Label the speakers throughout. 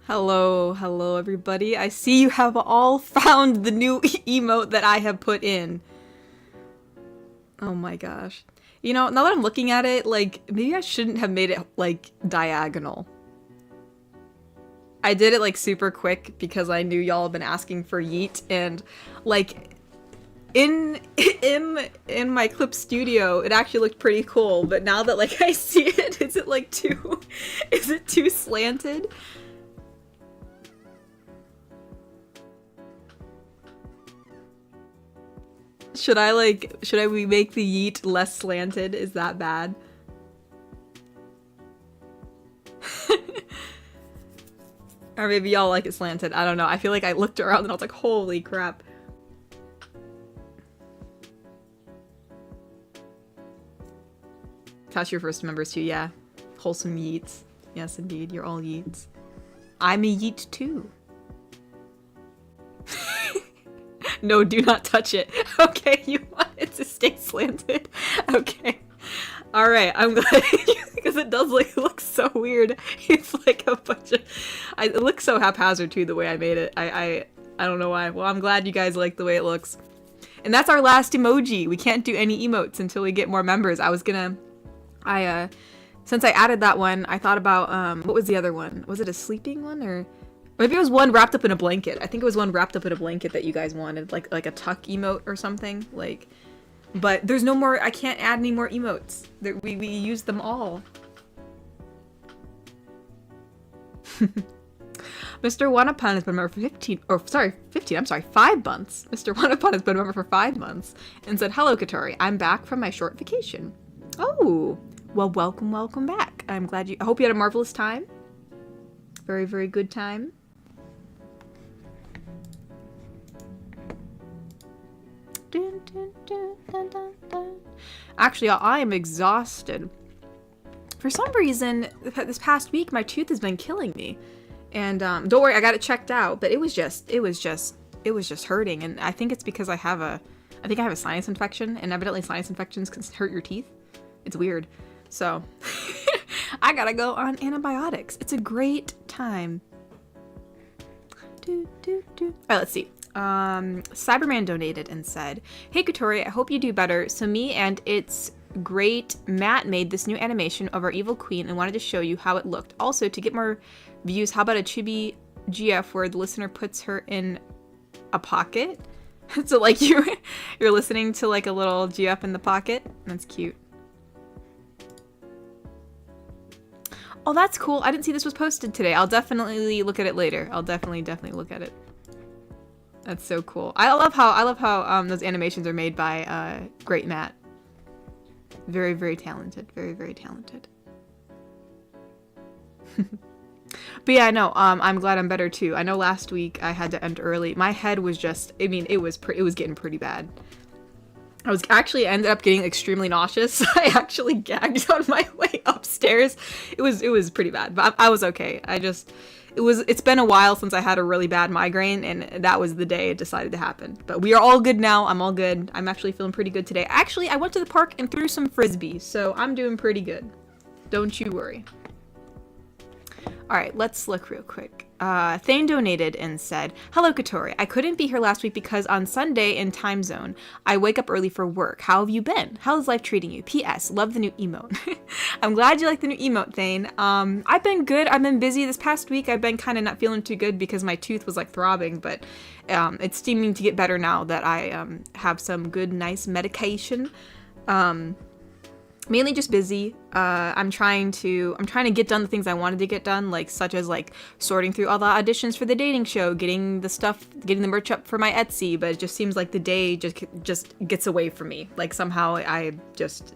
Speaker 1: Hello, hello everybody. I see you have all found the new emote that I have put in. Oh my gosh. You know, now that I'm looking at it, like, maybe I shouldn't have made it, like, diagonal. I did it, like, super quick because I knew y'all have been asking for yeet, and, like, in my clip studio, it actually looked pretty cool, but now that, like, I see it, is it, like, is it too slanted? Should we make the yeet less slanted? Is that bad? Or maybe y'all like it slanted. I don't know. I feel like I looked around and I was like, holy crap. That's your first members too, yeah. Wholesome yeets. Yes, indeed. You're all yeets. I'm a yeet too. No, do not touch it. Okay, you want it to stay slanted? Okay. Alright, I'm glad because it does look so weird. It's like a bunch of... it looks so haphazard too, the way I made it. I don't know why. Well, I'm glad you guys like the way it looks. And that's our last emoji. We can't do any emotes until we get more members. I was gonna... since I added that one, I thought about, what was the other one? Was it a sleeping one, or... Maybe it was one wrapped up in a blanket. I think it was one wrapped up in a blanket that you guys wanted, like a tuck emote or something. Like, but there's no more. I can't add any more emotes. We used them all. Mr. Wanapun has been a member for 15. Oh, sorry, 15. I'm sorry, 5 months. Mr. Wanapun has been a member for 5 months and said, "Hello, Katori. I'm back from my short vacation." Oh, well, welcome back. I'm glad you. I hope you had a marvelous time. Very, very good time. Actually, I am exhausted. For some reason, this past week, my tooth has been killing me. And don't worry, I got it checked out, but it was just hurting. And I think it's because I have a sinus infection, and evidently sinus infections can hurt your teeth. It's weird. So, I gotta go on antibiotics. It's a great time. Alright, let's see. Cyberman donated and said, "Hey Katori, I hope you do better. So me and it's great Matt made this new animation of our evil queen and wanted to show you how it looked. Also, to get more views, how about a chibi GF where the listener puts her in a pocket?" So like you're listening to like a little GF in the pocket. That's cute. Oh, that's cool. I didn't see this was posted today. I'll definitely look at it later. I'll definitely look at it. That's so cool. I love how those animations are made by Great Matt. Very, very talented. Very, very talented. But yeah, no, I'm glad I'm better too. I know last week I had to end early. My head was just, I mean, it was getting pretty bad. Ended up getting extremely nauseous. I actually gagged on my way upstairs. It was pretty bad, but I was okay. It's been a while since I had a really bad migraine, and that was the day it decided to happen. But we are all good now. I'm all good. I'm actually feeling pretty good today. Actually, I went to the park and threw some frisbees, so I'm doing pretty good. Don't you worry. Alright, let's look real quick. Thane donated and said, "Hello, Katori. I couldn't be here last week because on Sunday in time zone, I wake up early for work. How have you been? How's life treating you? P.S. Love the new emote." I'm glad you like the new emote, Thane. I've been good. I've been busy this past week. I've been kind of not feeling too good because my tooth was like throbbing, but it's seeming to get better now that I have some good, nice medication. Mainly just busy. I'm trying to get done the things I wanted to get done, like such as like sorting through all the auditions for the dating show, getting the merch up for my Etsy, but it just seems like the day just gets away from me. Like somehow I just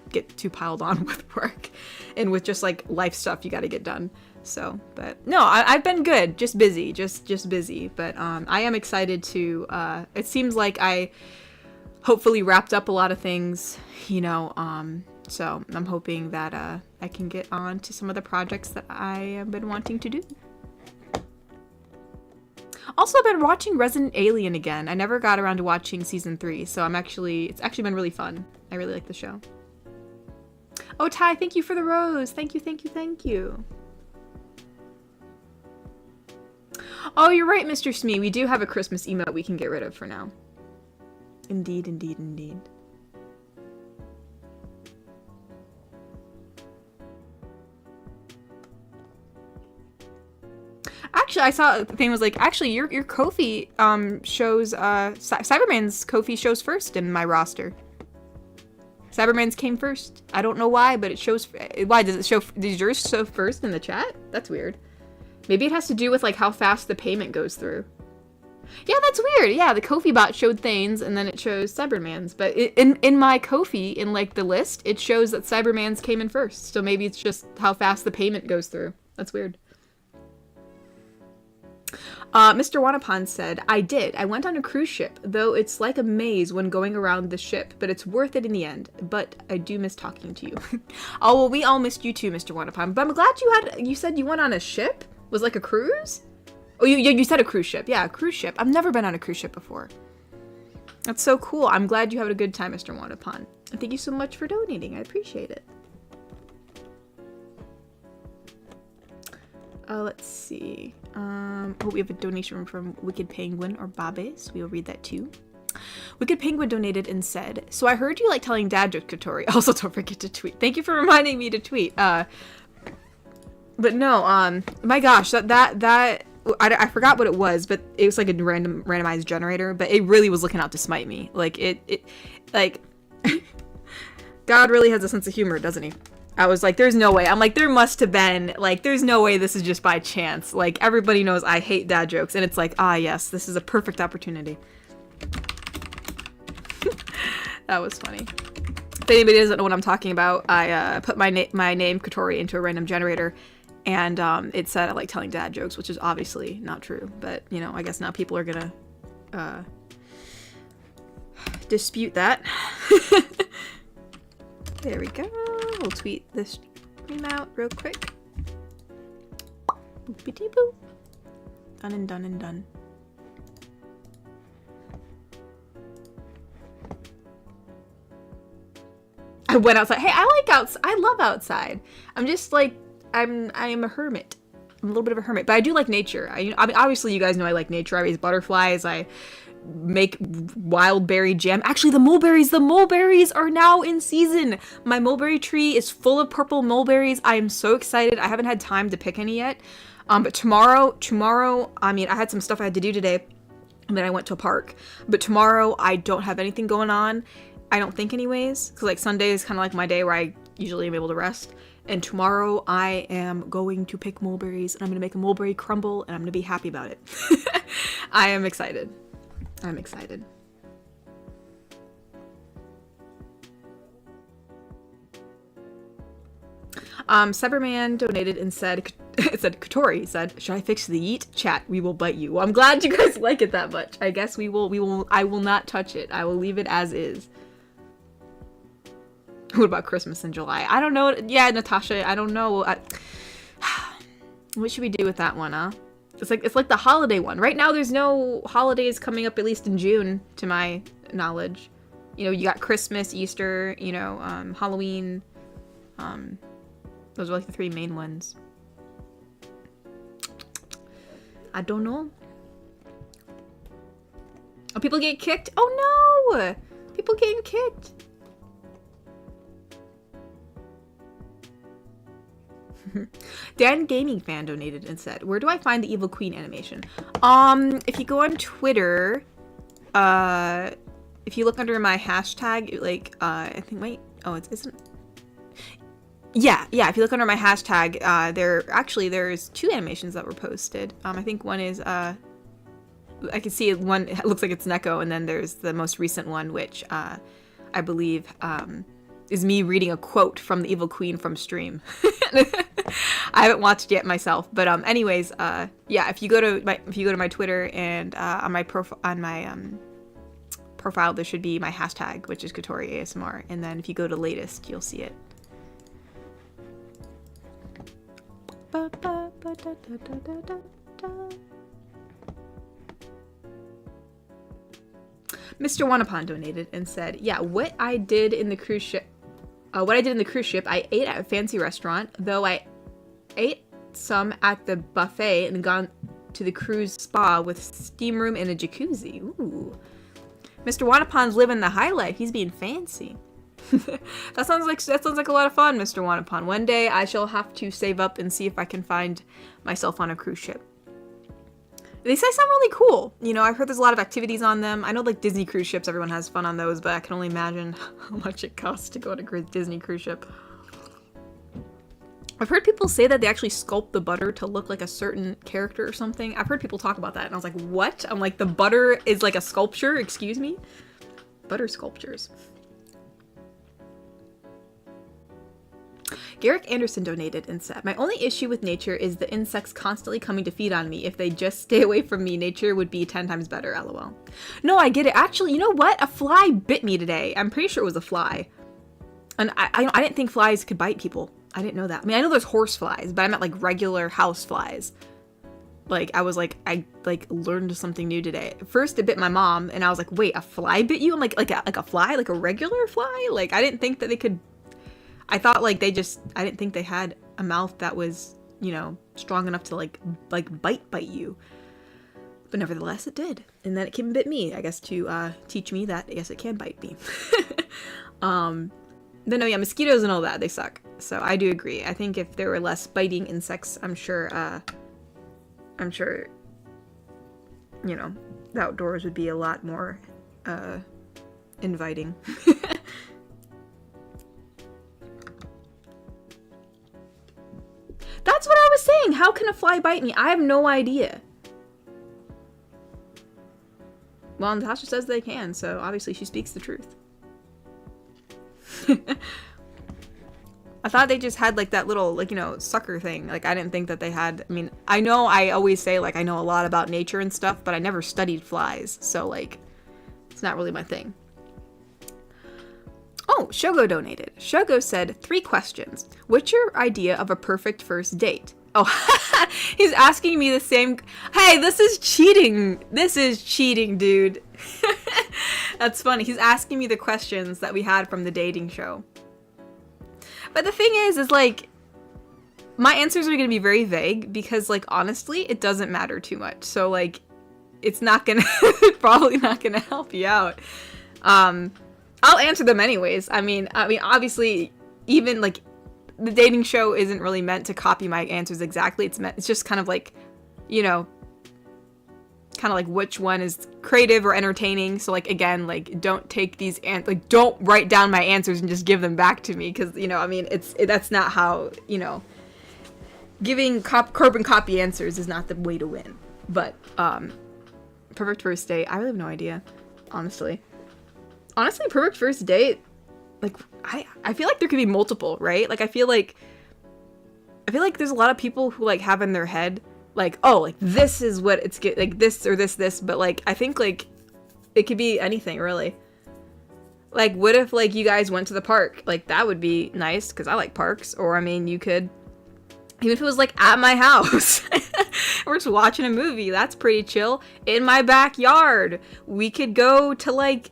Speaker 1: get too piled on with work and with just like life stuff you got to get done. So, but no, I've been good, just busy, just busy. But I am excited to. It seems like I hopefully wrapped up a lot of things, you know. So I'm hoping that I can get on to some of the projects that I have been wanting to do. Also, I've been watching Resident Alien again. I never got around to watching season 3, so it's actually been really fun. I really like the show. Oh, Ty, thank you for the rose. Thank you. Oh, you're right, Mr. Smee. We do have a Christmas emote we can get rid of for now. Indeed, indeed, indeed. Actually, I saw a thing was like, actually, your Ko-fi shows, Cyberman's Ko-fi shows first in my roster. Cyberman's came first. I don't know why, but it shows. Why does it show? Does yours show first in the chat? That's weird. Maybe it has to do with like how fast the payment goes through. Yeah, that's weird. Yeah, the Ko-fi bot showed Thane's and then it shows Cyberman's. But in my Ko-fi, in like the list, it shows that Cyberman's came in first. So maybe it's just how fast the payment goes through. That's weird. Mr. Wanapan said, I did. I went on a cruise ship, though it's like a maze when going around the ship, but it's worth it in the end. But I do miss talking to you. Oh, well, we all missed you too, Mr. Wanapan. But I'm glad you said you went on a ship? Was like a cruise? Oh, you said a cruise ship. Yeah, a cruise ship. I've never been on a cruise ship before. That's so cool. I'm glad you had a good time, Mr. Wanapan. And thank you so much for donating. I appreciate it. Let's see. Oh, we have a donation from Wicked Penguin or Babe, so we'll read that too. Wicked Penguin donated and said, so I heard you like telling dad jokes, Kotori. Also, don't forget to tweet. Thank you for reminding me to tweet. But no, my gosh, I forgot what it was, but it was like a randomized generator, but it really was looking out to smite me. Like, like, God really has a sense of humor, doesn't he? I was like, there's no way. I'm like, there must have been, like, there's no way this is just by chance. Like, everybody knows I hate dad jokes, and it's like, ah, yes, this is a perfect opportunity. That was funny. If anybody doesn't know what I'm talking about, I put my name, Kotori, into a random generator, and it said I like telling dad jokes, which is obviously not true. But, you know, I guess now people are gonna dispute that. There we go. We'll tweet this stream out real quick. Boopity boop. Done and done and done. I went outside. Hey, I like outside. I love outside. I'm just like, I am a hermit. I'm a little bit of a hermit, but I do like nature. I mean, obviously you guys know I like nature. I raise butterflies. I make wild berry jam. Actually, the mulberries are now in season. My mulberry tree is full of purple mulberries. I am so excited. I haven't had time to pick any yet. But tomorrow, I mean, I had some stuff I had to do today, and then I went to a park. But tomorrow, I don't have anything going on. I don't think anyways, because like Sunday is kind of like my day where I usually am able to rest. And tomorrow, I am going to pick mulberries, and I'm going to make a mulberry crumble, and I'm going to be happy about it. I am excited. I'm excited. Cyberman donated and said, Kotori said, should I fix the yeet? Chat, we will bite you. Well, I'm glad you guys like it that much. I guess I will not touch it. I will leave it as is. What about Christmas in July? I don't know. Yeah, Natasha, I don't know. What should we do with that one, huh? It's like the holiday one. Right now, there's no holidays coming up, at least in June, to my knowledge. You know, you got Christmas, Easter, you know, Halloween. Those are like the three main ones. I don't know. Oh, people get kicked? Oh no! People getting kicked. Dan Gaming Fan donated and said, where do I find the Evil Queen animation? If you go on Twitter, if you look under my hashtag, like, I think, wait, oh, it isn't. Yeah, if you look under my hashtag, there's two animations that were posted. I think one is, I can see one, it looks like it's Neko, and then there's the most recent one, which, I believe, is me reading a quote from the Evil Queen from stream. I haven't watched yet myself, but anyways, yeah, if you go to my Twitter and on my profile there should be my hashtag, which is Kotori ASMR, and then if you go to latest, you'll see it. Mr. Wanapan donated and said, yeah, what I did in the cruise ship, I ate at a fancy restaurant, though I ate some at the buffet and to the cruise spa with steam room and a jacuzzi. Ooh. Mr. Wanapon's living the high life. He's being fancy. That sounds like a lot of fun, Mr. Wanapon. One day I shall have to save up and see if I can find myself on a cruise ship. They say sound really cool. You know, I've heard there's a lot of activities on them. I know like Disney cruise ships, everyone has fun on those, but I can only imagine how much it costs to go on a Disney cruise ship. I've heard people say that they actually sculpt the butter to look like a certain character or something. I've heard people talk about that, and I was like, what? I'm like, the butter is like a sculpture? Excuse me? Butter sculptures. Garrick Anderson donated and said, my only issue with nature is the insects constantly coming to feed on me. If they just stay away from me, nature would be 10 times better, lol. No, I get it. Actually, you know what? A fly bit me today. I'm pretty sure it was a fly. And I didn't think flies could bite people. I didn't know that. I mean, I know there's horse flies, but I meant like regular house flies. Like, I learned something new today. First, it bit my mom, and I was like, wait, a fly bit you? I'm like a fly? Like a regular fly? Like, I didn't think that they could... I thought, like, I didn't think they had a mouth that was, you know, strong enough to, like bite you. But nevertheless, it did. And then it came and bit me, I guess, to teach me that, I guess, it can bite me. Then, no, yeah, mosquitoes and all that, they suck. So I do agree. I think if there were less biting insects, I'm sure, you know, the outdoors would be a lot more, inviting. That's what I was saying. How can a fly bite me? I have no idea. Well, Natasha says they can, so obviously she speaks the truth. I thought they just had, like, that little, like, you know, sucker thing. Like, I didn't think that they had... I mean, I know I always say, like, I know a lot about nature and stuff, but I never studied flies. So, like, it's not really my thing. Oh, Shogo donated. Shogo said, 3 questions. What's your idea of a perfect first date? Oh, he's asking me the same... Hey, this is cheating. This is cheating, dude. That's funny. He's asking me the questions that we had from the dating show. But the thing is like, my answers are going to be very vague because, like, honestly, it doesn't matter too much. So, like, it's not going to... probably not going to help you out. I'll answer them anyways. I mean, obviously, even, like, the dating show isn't really meant to copy my answers exactly. It's just kind of like, you know, kind of like which one is creative or entertaining. So, like, again, like, don't take these don't write down my answers and just give them back to me, because, you know, I mean, that's not how, you know, giving carbon copy answers is not the way to win. But perfect first date, I really have no idea, honestly. Perfect first date, like, I feel like there could be multiple, right? Like, I feel like there's a lot of people who, like, have in their head, like, oh, like, this is what it's like, this or this, but, like, I think, like, it could be anything, really. Like, what if, like, you guys went to the park? Like, that would be nice, because I like parks. Or, I mean, you could, even if it was, like, at my house, we're just watching a movie, that's pretty chill. In my backyard, we could go to, like,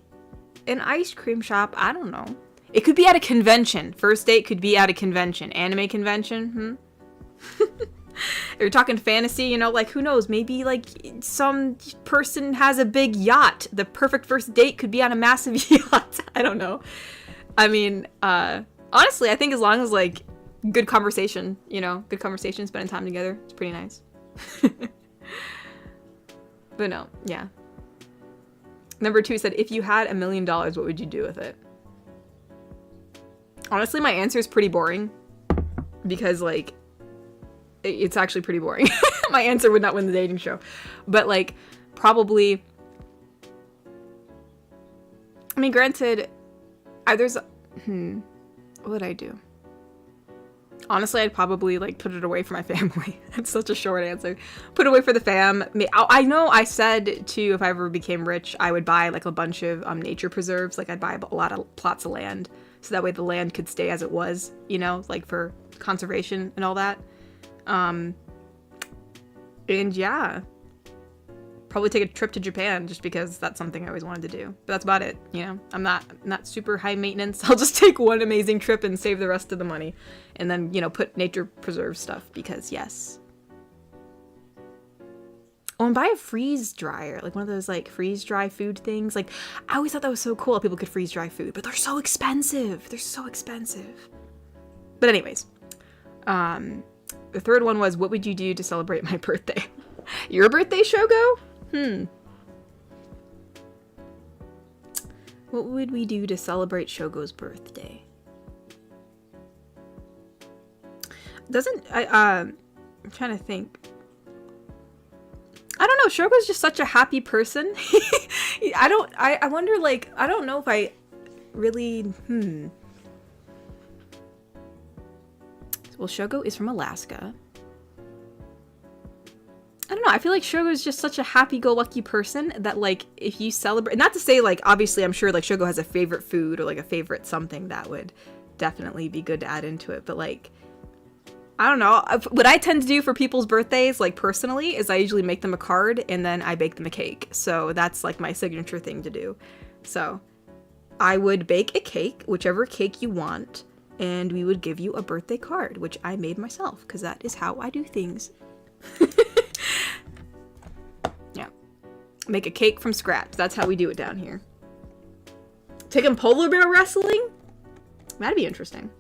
Speaker 1: an ice cream shop. I don't know. It could be at a convention. First date could be at a convention. Anime convention, If you're talking fantasy, you know, like, who knows? Maybe, like, some person has a big yacht. The perfect first date could be on a massive yacht. I don't know. I mean, honestly, I think as long as, like, good conversation, you know, good conversation, spending time together, it's pretty nice. But no, yeah. Number 2 said, if you had $1 million, what would you do with it? Honestly, my answer is pretty boring. Because, like, it's actually pretty boring. My answer would not win the dating show. But, like, probably... I mean, granted, what would I do? Honestly, I'd probably, like, put it away for my family. That's such a short answer. Put away for the fam. I know I said, too, if I ever became rich, I would buy, like, a bunch of nature preserves. Like, I'd buy a lot of plots of land. So that way the land could stay as it was, you know, like, for conservation and all that. And, yeah. Probably take a trip to Japan just because that's something I always wanted to do. But that's about it, you know? I'm not super high maintenance. I'll just take one amazing trip and save the rest of the money. And then, you know, put nature preserve stuff because, yes. Oh, and buy a freeze dryer, like one of those like freeze dry food things. Like, I always thought that was so cool. People could freeze dry food, but they're so expensive. They're so expensive. But anyways, the third one was, what would you do to celebrate my birthday? Your birthday, Shogo? What would we do to celebrate Shogo's birthday? I'm trying to think. I don't know. Shogo's just such a happy person. I wonder, like, I don't know if I really, Well, Shogo is from Alaska. I don't know. I feel like Shogo is just such a happy-go-lucky person that, like, if you celebrate, not to say, like, obviously I'm sure, like, Shogo has a favorite food or, like, a favorite something that would definitely be good to add into it. But, like, I don't know. What I tend to do for people's birthdays, like, personally, is I usually make them a card and then I bake them a cake. So that's, like, my signature thing to do. So I would bake a cake, whichever cake you want, and we would give you a birthday card, which I made myself, because that is how I do things. Yeah. Make a cake from scratch. That's how we do it down here. Taking polar bear wrestling? That'd be interesting.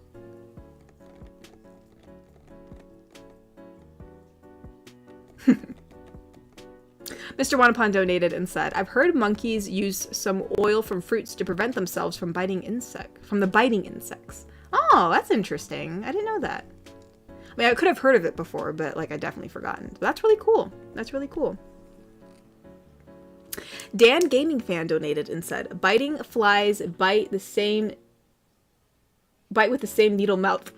Speaker 1: Mr. Wanapon donated and said, I've heard monkeys use some oil from fruits to prevent themselves from biting the biting insects. Oh, that's interesting. I didn't know that. I mean, I could have heard of it before, but, like, I definitely forgotten. But that's really cool. That's really cool. Dan Gaming Fan donated and said, biting flies bite with the same needle mouth,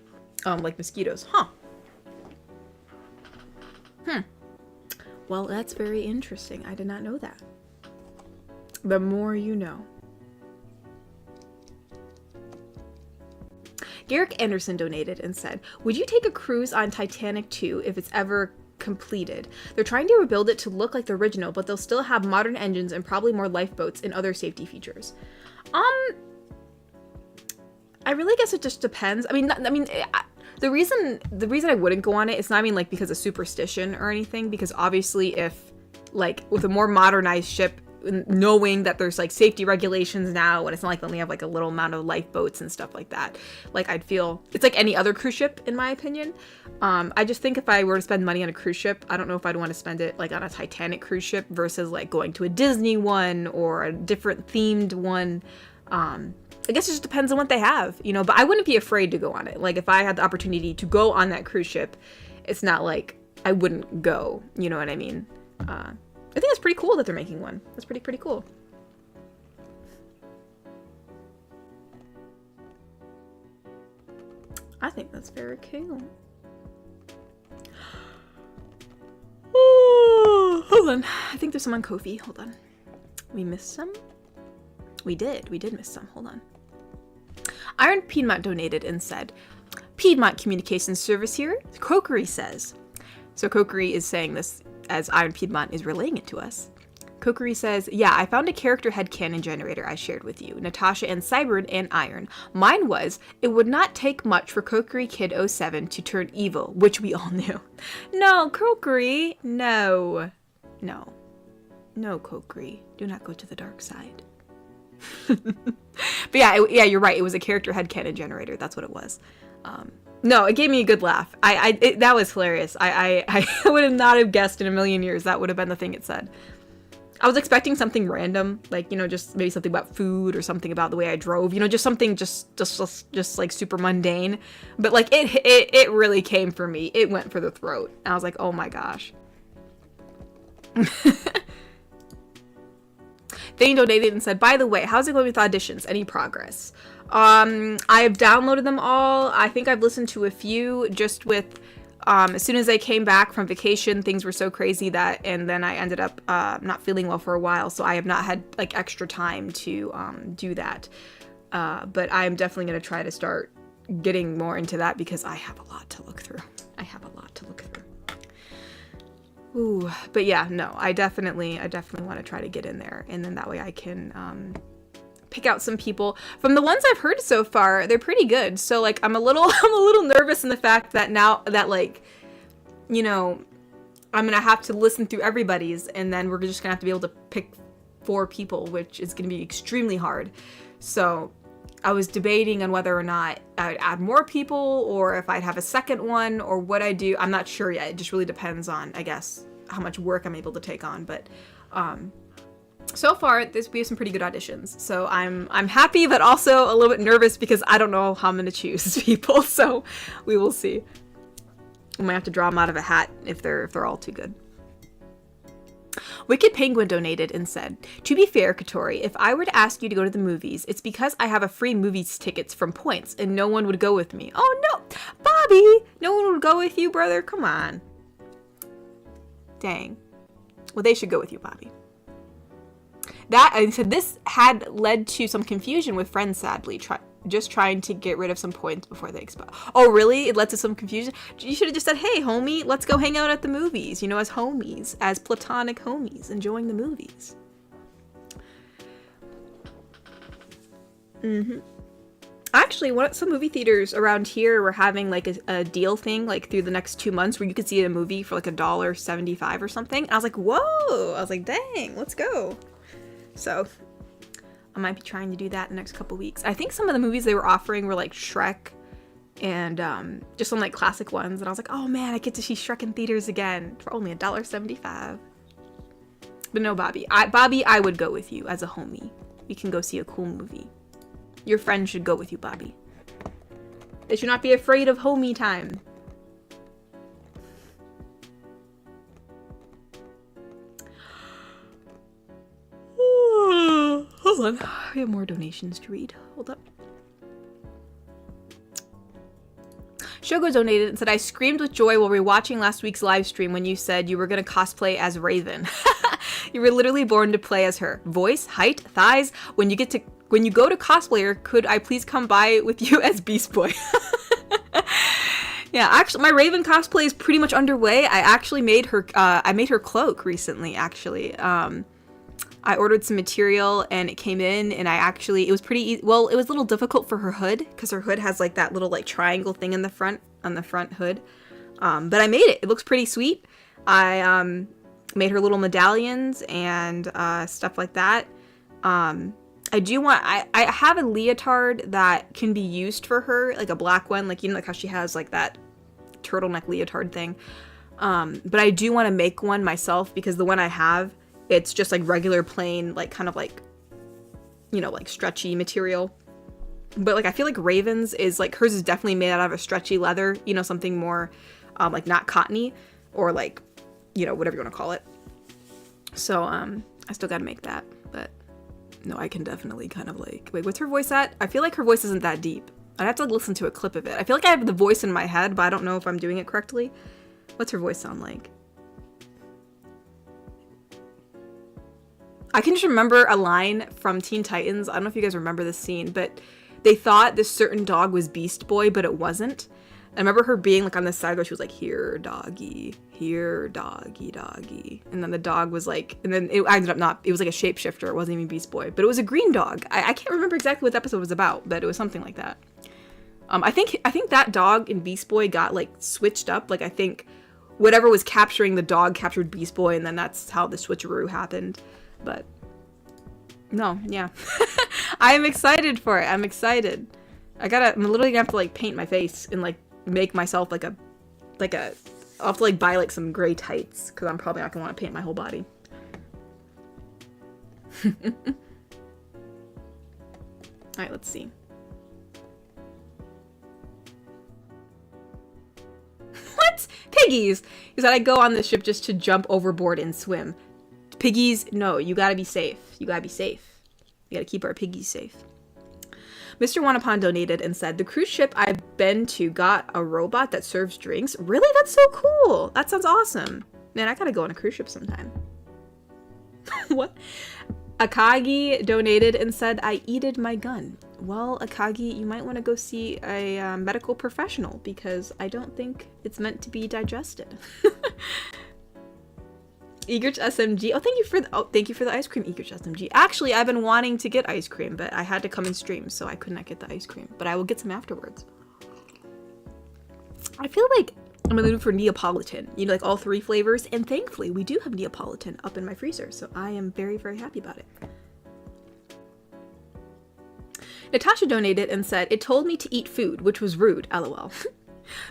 Speaker 1: like mosquitoes. Huh. Well, that's very interesting. I did not know that. The more you know. Garrick Anderson donated and said, would you take a cruise on Titanic 2 if it's ever completed? They're trying to rebuild it to look like the original, but they'll still have modern engines and probably more lifeboats and other safety features. I really guess it just depends. I mean, the reason I wouldn't go on it, it's not, I mean, like, because of superstition or anything, because obviously if, like, with a more modernized ship, knowing that there's, like, safety regulations now, and it's not like they only have, like, a little amount of lifeboats and stuff like that, like, I'd feel, it's like any other cruise ship, in my opinion. I just think if I were to spend money on a cruise ship, I don't know if I'd want to spend it, like, on a Titanic cruise ship versus, like, going to a Disney one or a different themed one. I guess it just depends on what they have, you know, but I wouldn't be afraid to go on it. Like, if I had the opportunity to go on that cruise ship, it's not like I wouldn't go, you know what I mean? I think it's pretty cool that they're making one. That's pretty cool. I think that's very cool. Oh, hold on. I think there's some on Ko-fi. Hold on. We missed some? We did miss some. Hold on. Iron Piedmont donated and said, Piedmont Communications Service here. Kokery says. So Kokery is saying this as Iron Piedmont is relaying it to us. Kokery says, yeah, I found a character headcanon generator I shared with you. Natasha and Cyberd and Iron. Mine was, it would not take much for Kokery Kid 07 to turn evil, which we all knew. No, Kokery, no. No. No, Kokery. Do not go to the dark side. But yeah, you're right. It was a character headcanon generator. That's what it was. No, it gave me a good laugh. That was hilarious. I would not have guessed in a million years that would have been the thing it said. I was expecting something random, like, you know, just maybe something about food or something about the way I drove, you know, just something just like super mundane. But like it really came for me. It went for the throat. And I was like, oh my gosh. Thane donated and said, by the way, how's it going with auditions? Any progress? I have downloaded them all. I think I've listened to a few just with, as soon as I came back from vacation, things were so crazy that, and then I ended up not feeling well for a while. So I have not had like extra time to do that. But I'm definitely going to try to start getting more into that because I have a lot to look through. Ooh, but yeah, no, I definitely want to try to get in there, and then that way I can pick out some people. From the ones I've heard so far, they're pretty good. So like I'm a little nervous in the fact that now that, like, you know, I'm gonna have to listen through everybody's, and then we're just gonna have to be able to pick 4 people, which is gonna be extremely hard. So I was debating on whether or not I would add more people, or if I'd have a second one, or what I do. I'm not sure yet. It just really depends on, I guess, how much work I'm able to take on. But so far, we have some pretty good auditions. So I'm happy, but also a little bit nervous because I don't know how I'm gonna choose people. So we will see. I might have to draw them out of a hat if they're all too good. Wicked Penguin donated and said, "To be fair, Katori, if I were to ask you to go to the movies, it's because I have a free movies tickets from points and no one would go with me." Oh no, Bobby, no one would go with you, brother. Come on. Dang. Well, they should go with you, Bobby. That, I said, this had led to some confusion with friends, sadly, just trying to get rid of some points before they expire. Oh, really? It led to some confusion? You should have just said, "Hey, homie, let's go hang out at the movies," you know, as homies, as platonic homies, enjoying the movies. Actually, some movie theaters around here were having like a deal thing like through the next 2 months where you could see a movie for like $1.75 or something. And I was like, whoa! I was like, dang, let's go. So I might be trying to do that in the next couple weeks. I think some of the movies they were offering were like Shrek and just some like classic ones. And I was like, oh man, I get to see Shrek in theaters again for only $1.75. But no, Bobby, I would go with you as a homie. We can go see a cool movie. Your friends should go with you, Bobby. They should not be afraid of homie time. Hold on. We have more donations to read. Hold up. Shogo donated and said, "I screamed with joy while rewatching last week's live stream when you said you were going to cosplay as Raven. You were literally born to play as her. Voice, height, thighs. When you go to cosplayer, could I please come by with you as Beast Boy?" Yeah, actually, my Raven cosplay is pretty much underway. I actually made her. I made her cloak recently. Actually, I ordered some material and it came in, and it was pretty easy. Well, it was a little difficult for her hood because her hood has like that little like triangle thing in the front on the front hood. But I made it. It looks pretty sweet. I made her little medallions and stuff like that. I have a leotard that can be used for her, like a black one, like, you know, like how she has like that turtleneck leotard thing. But I do want to make one myself because the one I have, it's just like regular plain, like kind of like, you know, like stretchy material. But like I feel like Raven's is like, hers is definitely made out of a stretchy leather, you know, something more like not cottony or like, you know, whatever you want to call it. So I still gotta make that, but no, I can definitely kind of like, wait, what's her voice at? I feel like her voice isn't that deep. I'd have to like, listen to a clip of it. I feel like I have the voice in my head, but I don't know if I'm doing it correctly. What's her voice sound like? I can just remember a line from Teen Titans. I don't know if you guys remember this scene, but they thought this certain dog was Beast Boy, but it wasn't. I remember her being like on the side where she was like, "Here, doggy, here, doggy, doggy." And then the dog was like, and then it ended up not, it was like a shapeshifter. It wasn't even Beast Boy, but it was a green dog. I can't remember exactly what the episode was about, but it was something like that. I think that dog in Beast Boy got like switched up. Like I think whatever was capturing the dog captured Beast Boy, and then that's how the switcheroo happened. But no, yeah. I am excited for it. I'm excited. I'm literally gonna have to like paint my face and like make myself like a I'll have to like buy like some gray tights because I'm probably not gonna want to paint my whole body. Alright, let's see. What? Piggies! He said, "I go on this ship just to jump overboard and swim." Piggies, no, you gotta be safe. You gotta be safe. We gotta keep our piggies safe. Mr. Wanapon donated and said, "The cruise ship I've been to got a robot that serves drinks." Really? That's so cool. That sounds awesome. Man, I gotta go on a cruise ship sometime. What? Akagi donated and said, "I eated my gun." Well, Akagi, you might want to go see a medical professional because I don't think it's meant to be digested. Egrich SMG. Thank you for the ice cream, Egrich SMG. Actually, I've been wanting to get ice cream, but I had to come and stream, so I could not get the ice cream. But I will get some afterwards. I feel like I'm in the mood for Neapolitan, you know, like all 3 flavors, and thankfully we do have Neapolitan up in my freezer, so I am very, very happy about it. Natasha donated and said, it told me to eat food, which was rude, lol.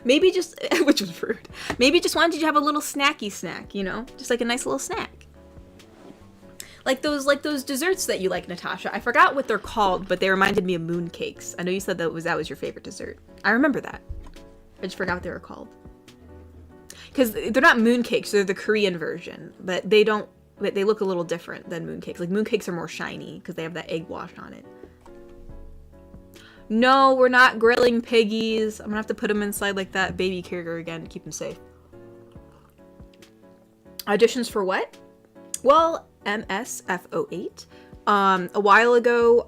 Speaker 1: Maybe just, which was rude. Maybe just wanted you to have a little snacky snack, you know? Just like a nice little snack. Like those desserts that you like, Natasha. I forgot what they're called, but they reminded me of moon cakes. I know you said that was your favorite dessert. I remember that. I just forgot what they were called. Because they're not moon cakes, they're the Korean version. But they look a little different than moon cakes. Like moon cakes are more shiny because they have that egg wash on it. No, we're not grilling piggies. I'm gonna have to put them inside like that baby carrier again to keep them safe. Auditions for what? Well, MSF08. A while ago,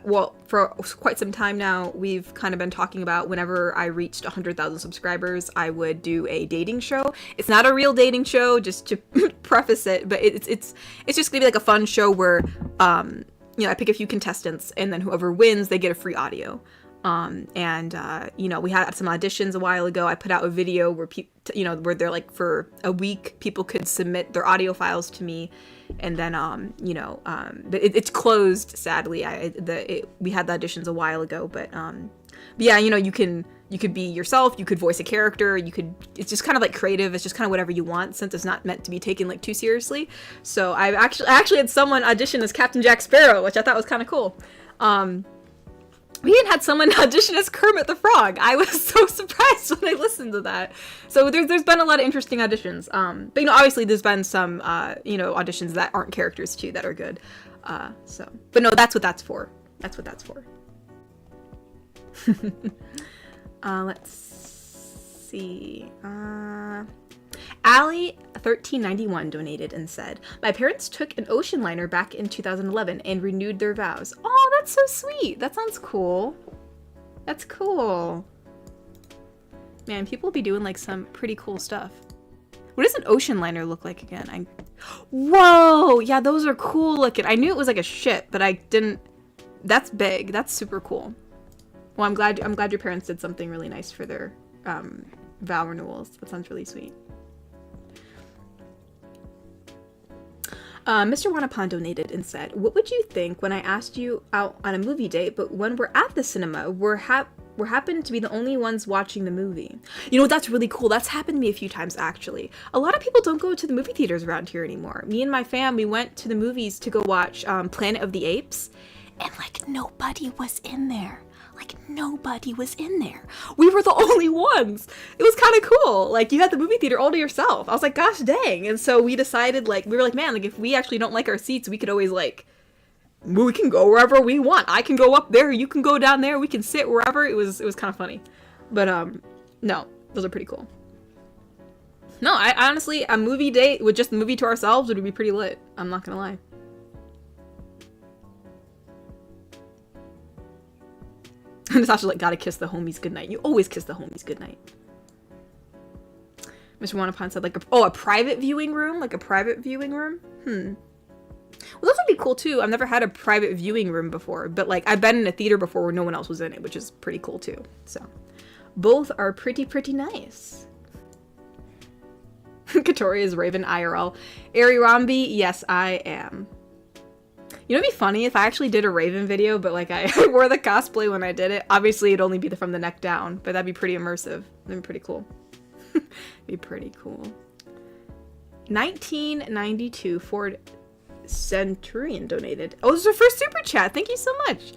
Speaker 1: well, for quite some time now, we've kind of been talking about whenever I reached 100,000 subscribers, I would do a dating show. It's not a real dating show, just to preface it, but it's just gonna be like a fun show where, you know, I pick a few contestants, and then whoever wins, they get a free audio. You know, we had some auditions a while ago. I put out a video where you know, where they're like for a week, people could submit their audio files to me, and then, you know, it's closed, sadly. We had the auditions a while ago, but yeah, you know, you could be yourself, you could voice a character, it's just kind of like creative, it's just kind of whatever you want, since it's not meant to be taken like too seriously. So I actually had someone audition as Captain Jack Sparrow, which I thought was kind of cool. We even had someone audition as Kermit the Frog. I was so surprised when I listened to that. So there's been a lot of interesting auditions. But you know, obviously there's been some you know, auditions that aren't characters too that are good. But no, that's what that's for. That's what that's for. Let's see. Allie1391 donated and said, my parents took an ocean liner back in 2011 and renewed their vows. Oh, that's so sweet. That sounds cool. That's cool. Man, people be doing like some pretty cool stuff. What does an ocean liner look like again? Whoa! Yeah, those are cool looking. I knew it was like a ship, but I didn't. That's big. That's super cool. Well, I'm glad your parents did something really nice for their vow renewals. That sounds really sweet. Mr. Wanapan donated and said, what would you think when I asked you out on a movie date, but when we're at the cinema, we're happen to be the only ones watching the movie? You know, that's really cool. That's happened to me a few times, actually. A lot of people don't go to the movie theaters around here anymore. Me and my fam, we went to the movies to go watch Planet of the Apes, and like nobody was in there. Like, nobody was in there. We were the only ones. It was kind of cool. Like, you had the movie theater all to yourself. I was like, gosh dang. And so we decided, like, we were like, man, like, if we actually don't like our seats, we could always, like, we can go wherever we want. I can go up there. You can go down there. We can sit wherever. It was kind of funny. But, no, those are pretty cool. No, I honestly, a movie date with just the movie to ourselves would be pretty lit. I'm not gonna lie. Natasha's like, gotta kiss the homies goodnight. You always kiss the homies goodnight. Mr. Wanapan said, like, a private viewing room? Like a private viewing room? Well, those would be cool, too. I've never had a private viewing room before, but, like, I've been in a theater before where no one else was in it, which is pretty cool, too. So, both are pretty nice. Katori is Raven IRL. Ari Rambi, yes, I am. You know, it'd be funny if I actually did a Raven video, but like I wore the cosplay when I did it. Obviously, it'd only be from the neck down, but that'd be pretty immersive. That'd be pretty cool. Be pretty cool. 1992 Ford Centurion donated. Oh, this is our first super chat. Thank you so much.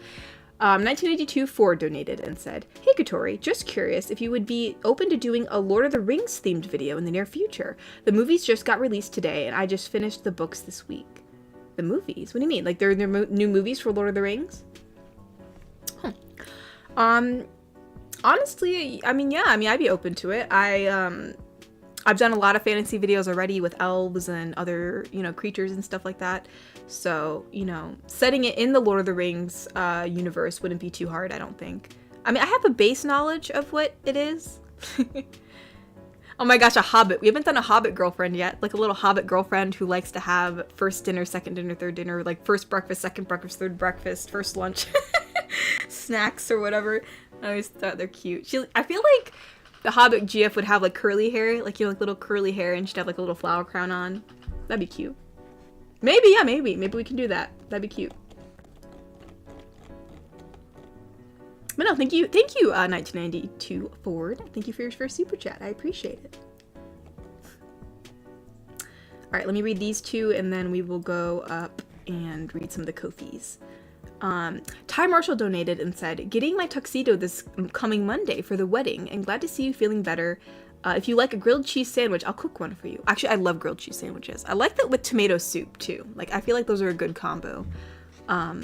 Speaker 1: 1982 Ford donated and said, hey Katori, just curious if you would be open to doing a Lord of the Rings themed video in the near future. The movies just got released today, and I just finished the books this week. The movies? What do you mean? Like, there are new movies for Lord of the Rings? Huh. Honestly, I mean, yeah. I mean, I'd be open to it. I've done a lot of fantasy videos already with elves and other, you know, creatures and stuff like that. So, you know, setting it in the Lord of the Rings universe wouldn't be too hard, I don't think. I mean, I have a base knowledge of what it is. Oh my gosh, a hobbit. We haven't done a hobbit girlfriend yet. Like a little hobbit girlfriend who likes to have first dinner, second dinner, third dinner, like first breakfast, second breakfast, third breakfast, first lunch, snacks or whatever. I always thought they're cute. I feel like the Hobbit GF would have like curly hair, like, you know, like little curly hair, and she'd have like a little flower crown on. That'd be cute. Maybe, yeah, maybe we can do that. That'd be cute. But no, thank you, 1992 Ford. Thank you for your first super chat. I appreciate it. All right, let me read these two, and then we will go up and read some of the Ko-fis. Ty Marshall donated and said, "Getting my tuxedo this coming Monday for the wedding, and glad to see you feeling better. If you like a grilled cheese sandwich, I'll cook one for you." Actually, I love grilled cheese sandwiches. I like that with tomato soup too. Like, I feel like those are a good combo. No,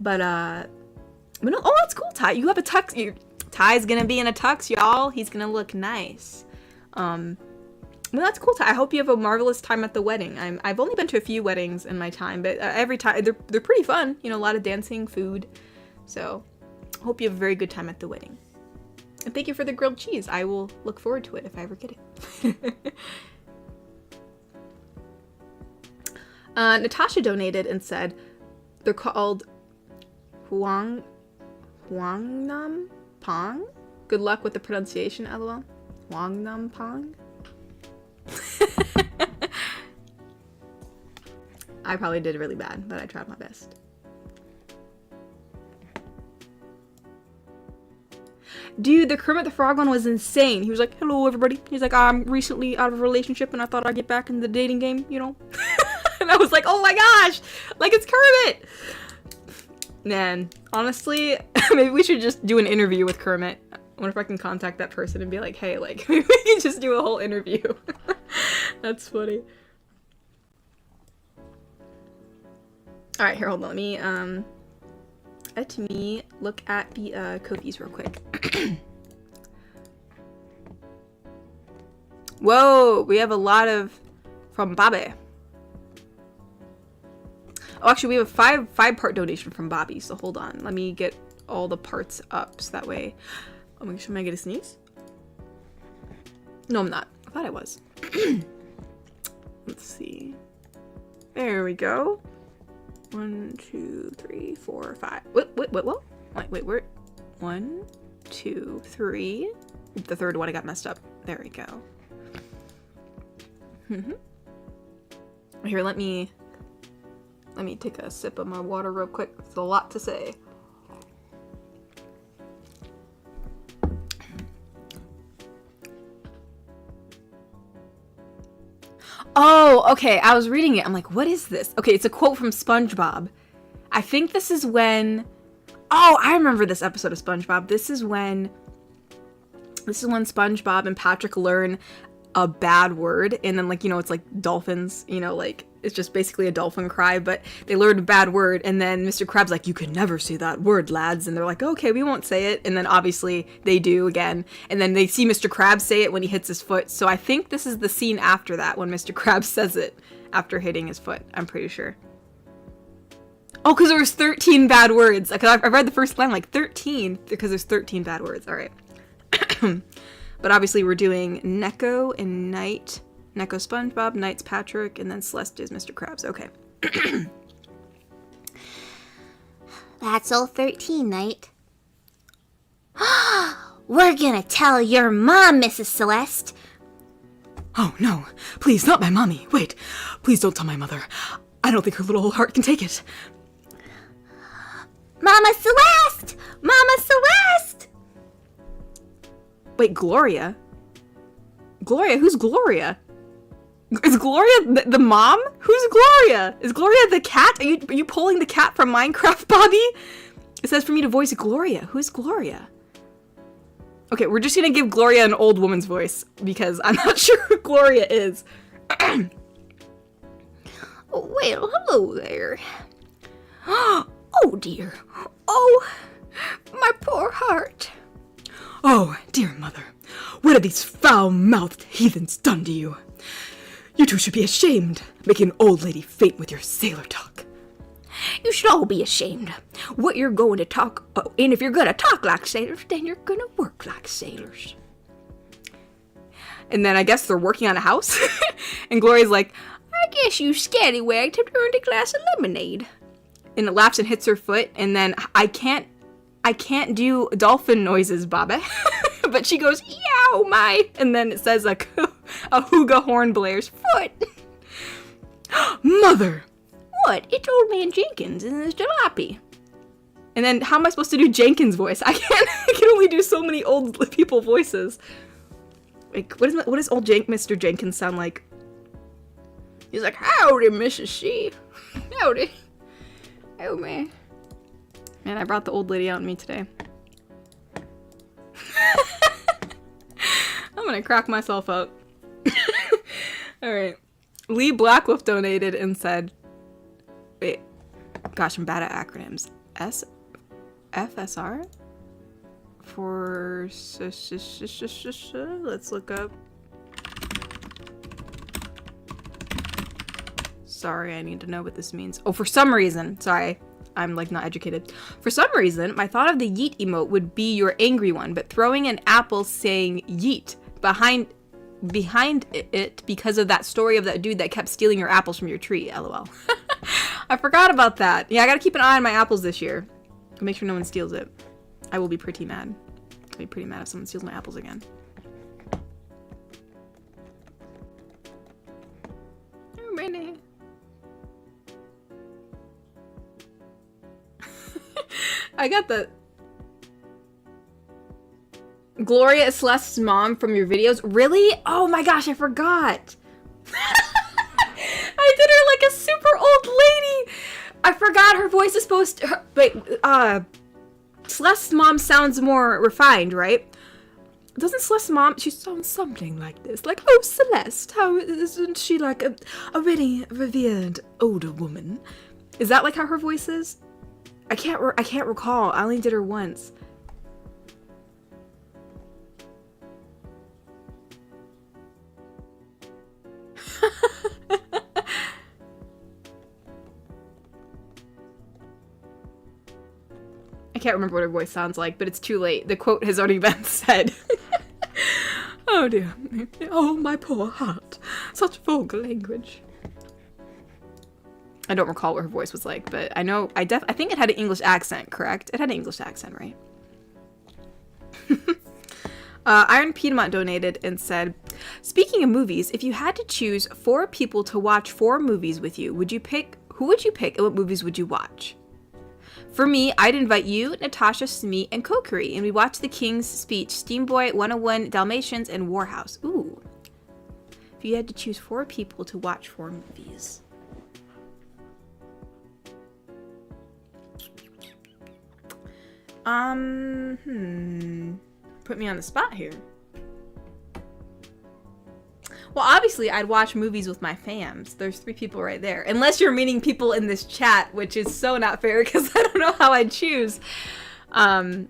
Speaker 1: oh, that's cool, Ty. You have a tux. Ty's gonna be in a tux, y'all. He's gonna look nice. Well, that's cool, Ty. I hope you have a marvelous time at the wedding. I've only been to a few weddings in my time, but every time they're pretty fun. You know, a lot of dancing, food. So, hope you have a very good time at the wedding. And thank you for the grilled cheese. I will look forward to it if I ever get it. Natasha donated and said, they're called Huangnam Pong? Good luck with the pronunciation, lol. Huangnam Pong? I probably did really bad, but I tried my best. Dude, the Kermit the Frog one was insane. He was like, "Hello, everybody." He's like, "I'm recently out of a relationship and I thought I'd get back in the dating game, you know?" And I was like, oh my gosh, like, it's Kermit. Man, honestly, maybe we should just do an interview with Kermit. I wonder if I can contact that person and be like, hey, like, maybe we can just do a whole interview. That's funny. All right, here, hold on. Let me, let me look at the Ko-fis real quick. Whoa, we have a lot of from Bobby. Oh, actually, we have a five-part donation from Bobby, so hold on. Let me get all the parts up, so that way... Oh my gosh, am I gonna sneeze? No, I'm not. I thought I was. Let's see. There we go. 1, 2, 3, 4, 5. What? Wait, where? 1, 2, 3. The third one I got messed up. There we go. Here, let me take a sip of my water real quick. It's a lot to say. Oh, okay. I was reading it. I'm like, what is this? Okay, it's a quote from SpongeBob. I think this is when... Oh, I remember this episode of SpongeBob. This is when SpongeBob and Patrick learn a bad word, and then, like, you know, it's like dolphins, you know, like, it's just basically a dolphin cry, but they learned a bad word, and then Mr. Krabs like, "You can never say that word, lads," and they're like, "Okay, we won't say it," and then obviously they do again, and then they see Mr. Krabs say it when he hits his foot, so I think this is the scene after that, when Mr. Krabs says it after hitting his foot, I'm pretty sure. Oh, because there was 13 bad words. I read the first line, like, 13, because there's 13 bad words. All right. But obviously we're doing Neko and Knight. Neko SpongeBob, Knight's Patrick, and then Celeste is Mr. Krabs. Okay.
Speaker 2: That's all 13, Knight. We're gonna tell your mom, Mrs. Celeste.
Speaker 1: Oh, no. Please, not my mommy. Wait. Please don't tell my mother. I don't think her little heart can take it.
Speaker 2: Mama Celeste! Mama Celeste!
Speaker 1: Wait, Gloria? Gloria? Who's Gloria? Is Gloria the mom? Who's Gloria? Is Gloria the cat? Are you pulling the cat from Minecraft, Bobby? It says for me to voice Gloria. Who's Gloria? Okay, we're just gonna give Gloria an old woman's voice, because I'm not sure who Gloria is.
Speaker 2: Well, hello there. Oh dear. Oh, my poor heart.
Speaker 1: Oh, dear mother, what have these foul-mouthed heathens done to you? You two should be ashamed, making an old lady faint with your sailor talk.
Speaker 2: You should all be ashamed. What you're going to talk, and if you're gonna talk like sailors, then you're gonna work like sailors.
Speaker 1: And then I guess they're working on a house? And Gloria's like,
Speaker 2: I guess you scallywags have earned a glass of lemonade.
Speaker 1: And it laughs and hits her foot, and then I can't do dolphin noises, Baba. but she goes, yow, my, and then it says a hooga horn blares foot. Mother!
Speaker 2: What? It's Old Man Jenkins and his jalopy.
Speaker 1: And then how am I supposed to do Jenkins' voice? I can only do so many old people voices. Like, what does old Mr. Jenkins sound like? He's like, howdy, Mrs. C. Howdy. Oh, man. Man, I brought the old lady out in me today. I'm gonna crack myself up. Alright. Lee Blackwolf donated and said, wait, gosh, I'm bad at acronyms. FSR? For, let's look up. Sorry, I need to know what this means. Oh, for some reason, sorry, I'm like not educated. For some reason, my thought of the yeet emote would be your angry one, but throwing an apple saying yeet behind it because of that story of that dude that kept stealing your apples from your tree, lol. I forgot about that. Yeah, I gotta keep an eye on my apples this year. Make sure no one steals it. I will be pretty mad. I'll be pretty mad if someone steals my apples again. Oh, man. I got the Gloria Celeste's mom from your videos. Really? Oh my gosh, I forgot. I did her like a super old lady. I forgot her voice is supposed to... Wait, Celeste's mom sounds more refined, right? Doesn't Celeste's mom... She sounds something like this. Like, oh, Celeste, how isn't she like a really revered older woman? Is that like how her voice is? I can't recall. I only did her once. I can't remember what her voice sounds like, but it's too late. The quote has already been said. Oh dear. Oh, my poor heart. Such vulgar language. I don't recall what her voice was like, but I know, I think it had an English accent, correct? It had an English accent, right? Iron Piedmont donated and said, speaking of movies, if you had to choose 4 people to watch 4 movies with you, who would you pick and what movies would you watch? For me, I'd invite you, Natasha, Smee, and Kokiri, and we watch The King's Speech, Steamboy, 101, Dalmatians, and Warhouse. Ooh. If you had to choose 4 people to watch 4 movies. Put me on the spot here. Well, obviously, I'd watch movies with my fams. There's 3 people right there. Unless you're meeting people in this chat, which is so not fair because I don't know how I'd choose. I'll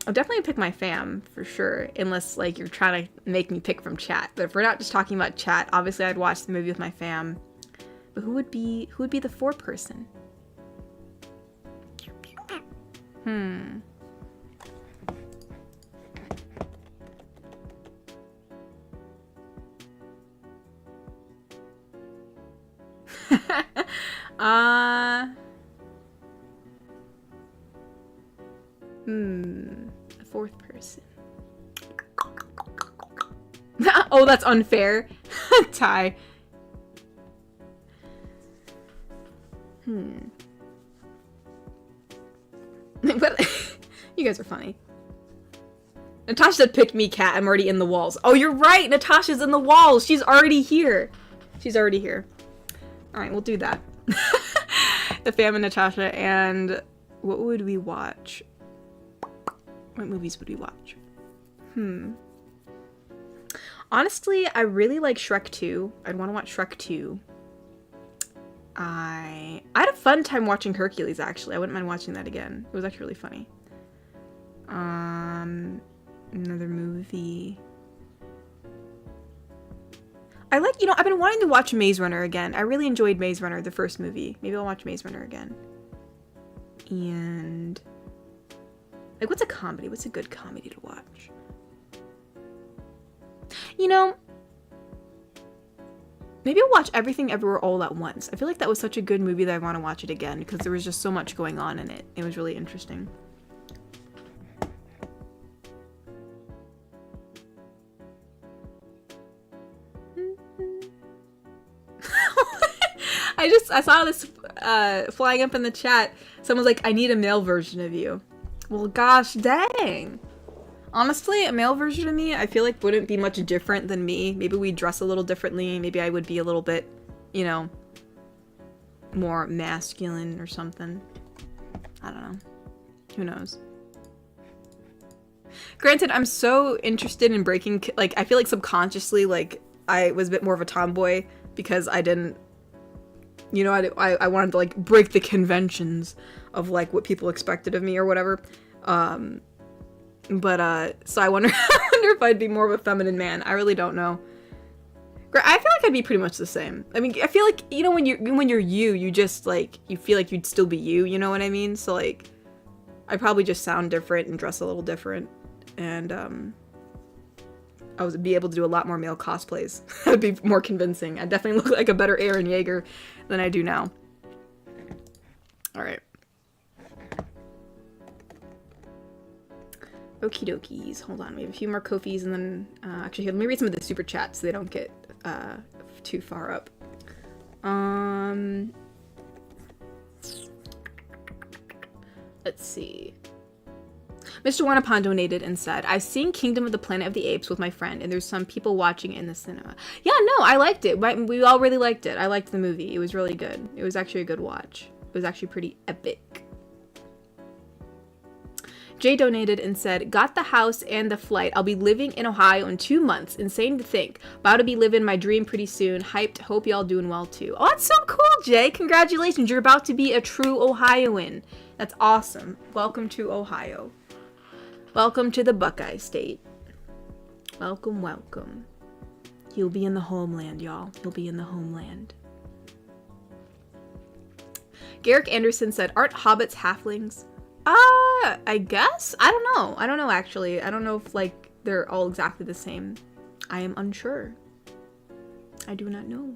Speaker 1: definitely pick my fam for sure. Unless, like, you're trying to make me pick from chat. But if we're not just talking about chat, obviously I'd watch the movie with my fam. But who would be the 4th person? A 4th person. Oh, that's unfair. Tie. But you guys are funny. Natasha said, pick me, cat. I'm already in the walls. Oh, you're right. Natasha's in the walls. She's already here. She's already here. All right, we'll do that. The fam and Natasha. And what would we watch? What movies would we watch? Honestly, I really like Shrek 2. I'd want to watch Shrek 2. I had a fun time watching Hercules, actually. I wouldn't mind watching that again. It was actually really funny. Another movie. I like, I've been wanting to watch Maze Runner again. I really enjoyed Maze Runner, the first movie. Maybe I'll watch Maze Runner again. And, like, what's a comedy? What's a good comedy to watch? Maybe I'll watch Everything Everywhere All at Once. I feel like that was such a good movie that I want to watch it again because there was just so much going on in it. It was really interesting. I saw this flying up in the chat. Someone's like, I need a male version of you. Well, gosh dang. Honestly, a male version of me, I feel like wouldn't be much different than me. Maybe we'd dress a little differently. Maybe I would be a little bit, you know, more masculine or something. I don't know. Who knows? Granted, I'm so interested in breaking, like, I feel like subconsciously, like, I was a bit more of a tomboy because I didn't, you know, I wanted to, like, break the conventions of, like, what people expected of me or whatever. So I wonder, I wonder if I'd be more of a feminine man. I really don't know. I feel like I'd be pretty much the same. I mean, I feel like, you know, when you're you just, like, you feel like you'd still be you know what I mean? So, like, I'd probably just sound different and dress a little different. And, I would be able to do a lot more male cosplays. That'd be more convincing. I'd definitely look like a better Aaron Yeager than I do now. Alright. Okie dokies. Hold on. We have a few more Kofis and then, actually, here, let me read some of the super chats so they don't get, too far up. Let's see. Mr. Wanapon donated and said, I've seen Kingdom of the Planet of the Apes with my friend, and there's some people watching it in the cinema. Yeah, no, I liked it. We all really liked it. I liked the movie. It was really good. It was actually a good watch. It was actually pretty epic. Jay donated and said, got the house and the flight. I'll be living in Ohio in 2 months. Insane to think. About to be living my dream pretty soon. Hyped. Hope y'all doing well too. Oh, that's so cool, Jay. Congratulations. You're about to be a true Ohioan. That's awesome. Welcome to Ohio. Welcome to the Buckeye State. Welcome, welcome. You'll be in the homeland, y'all. You'll be in the homeland. Garrick Anderson said, aren't hobbits halflings? I guess? I don't know. I don't know, actually. I don't know if, like, they're all exactly the same. I am unsure. I do not know.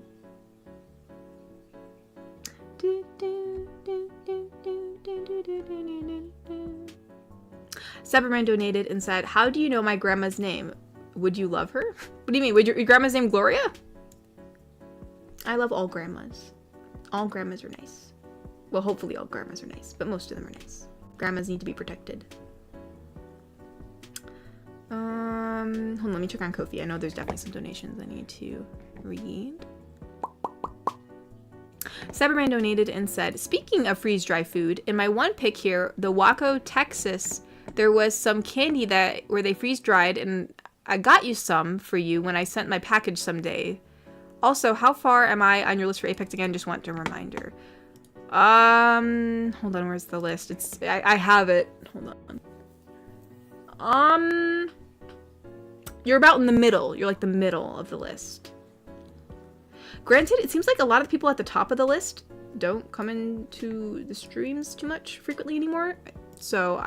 Speaker 1: Seberman donated and said, how do you know my grandma's name? Would you love her? What do you mean? Would your grandma's name Gloria? I love all grandmas. All grandmas are nice. Well, hopefully all grandmas are nice, but most of them are nice. Grandmas need to be protected. Hold on, let me check on Ko-fi. I know there's definitely some donations I need to read. Cyberman donated and said, speaking of freeze-dry food, in my one pick here, the Waco, Texas, there was some candy where they freeze-dried, and I got you some for you when I sent my package someday. Also, how far am I on your list for Apex again? Just want a reminder. Hold on, where's the list? I have it. Hold on. You're about in the middle. You're like the middle of the list. Granted, it seems like a lot of people at the top of the list don't come into the streams too much frequently anymore. So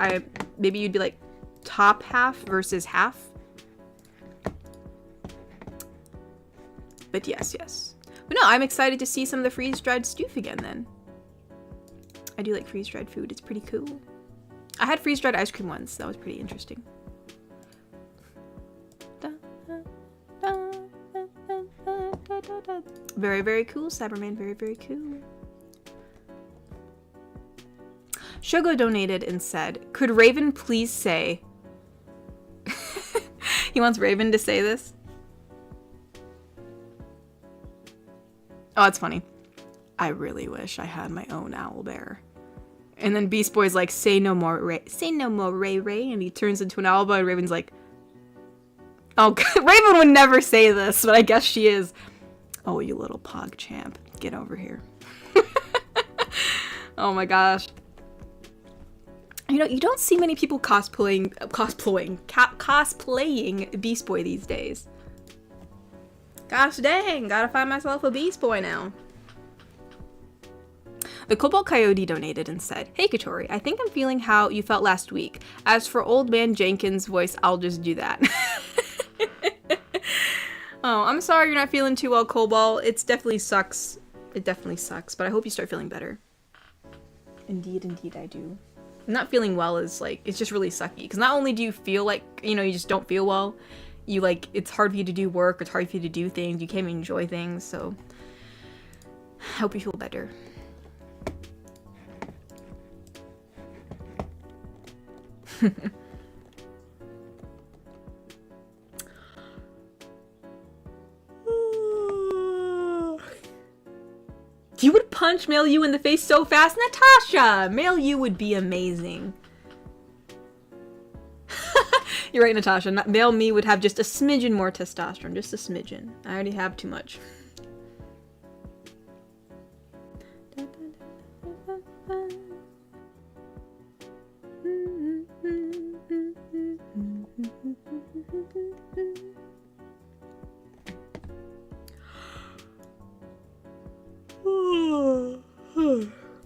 Speaker 1: maybe you'd be like top half versus half. But yes. But no, I'm excited to see some of the freeze-dried stoof again then. I do like freeze-dried food. It's pretty cool. I had freeze-dried ice cream once. That was pretty interesting. Very, very cool, Cyberman. Very, very cool. Shogo donated and said, could Raven please say... He wants Raven to say this. Oh, it's funny. I really wish I had my own owlbear. And then Beast Boy's like, say no more, Ray. Say no more, Ray Ray. And he turns into an owlbear, and Raven's like, oh, Raven would never say this, but I guess she is. Oh, you little pog champ. Get over here. Oh my gosh. You know, you don't see many people cosplaying Beast Boy these days. Gosh dang, gotta find myself a Beast Boy now. The Cobalt Coyote donated and said, hey Katori, I think I'm feeling how you felt last week. As for Old Man Jenkins' voice, I'll just do that. Oh, I'm sorry you're not feeling too well, Cobalt. It definitely sucks. It definitely sucks, but I hope you start feeling better. Indeed, indeed I do. Not feeling well is like, it's just really sucky. Because not only do you feel like, you know, you just don't feel well, you like, it's hard for you to do work, it's hard for you to do things, you can't even enjoy things, so.
Speaker 2: hope you feel better.
Speaker 1: You would punch Male You in the face so fast, Natasha! Male You would be amazing. You're right, Natasha. Male me would have just a smidgen more testosterone. Just a smidgen. I already have too much.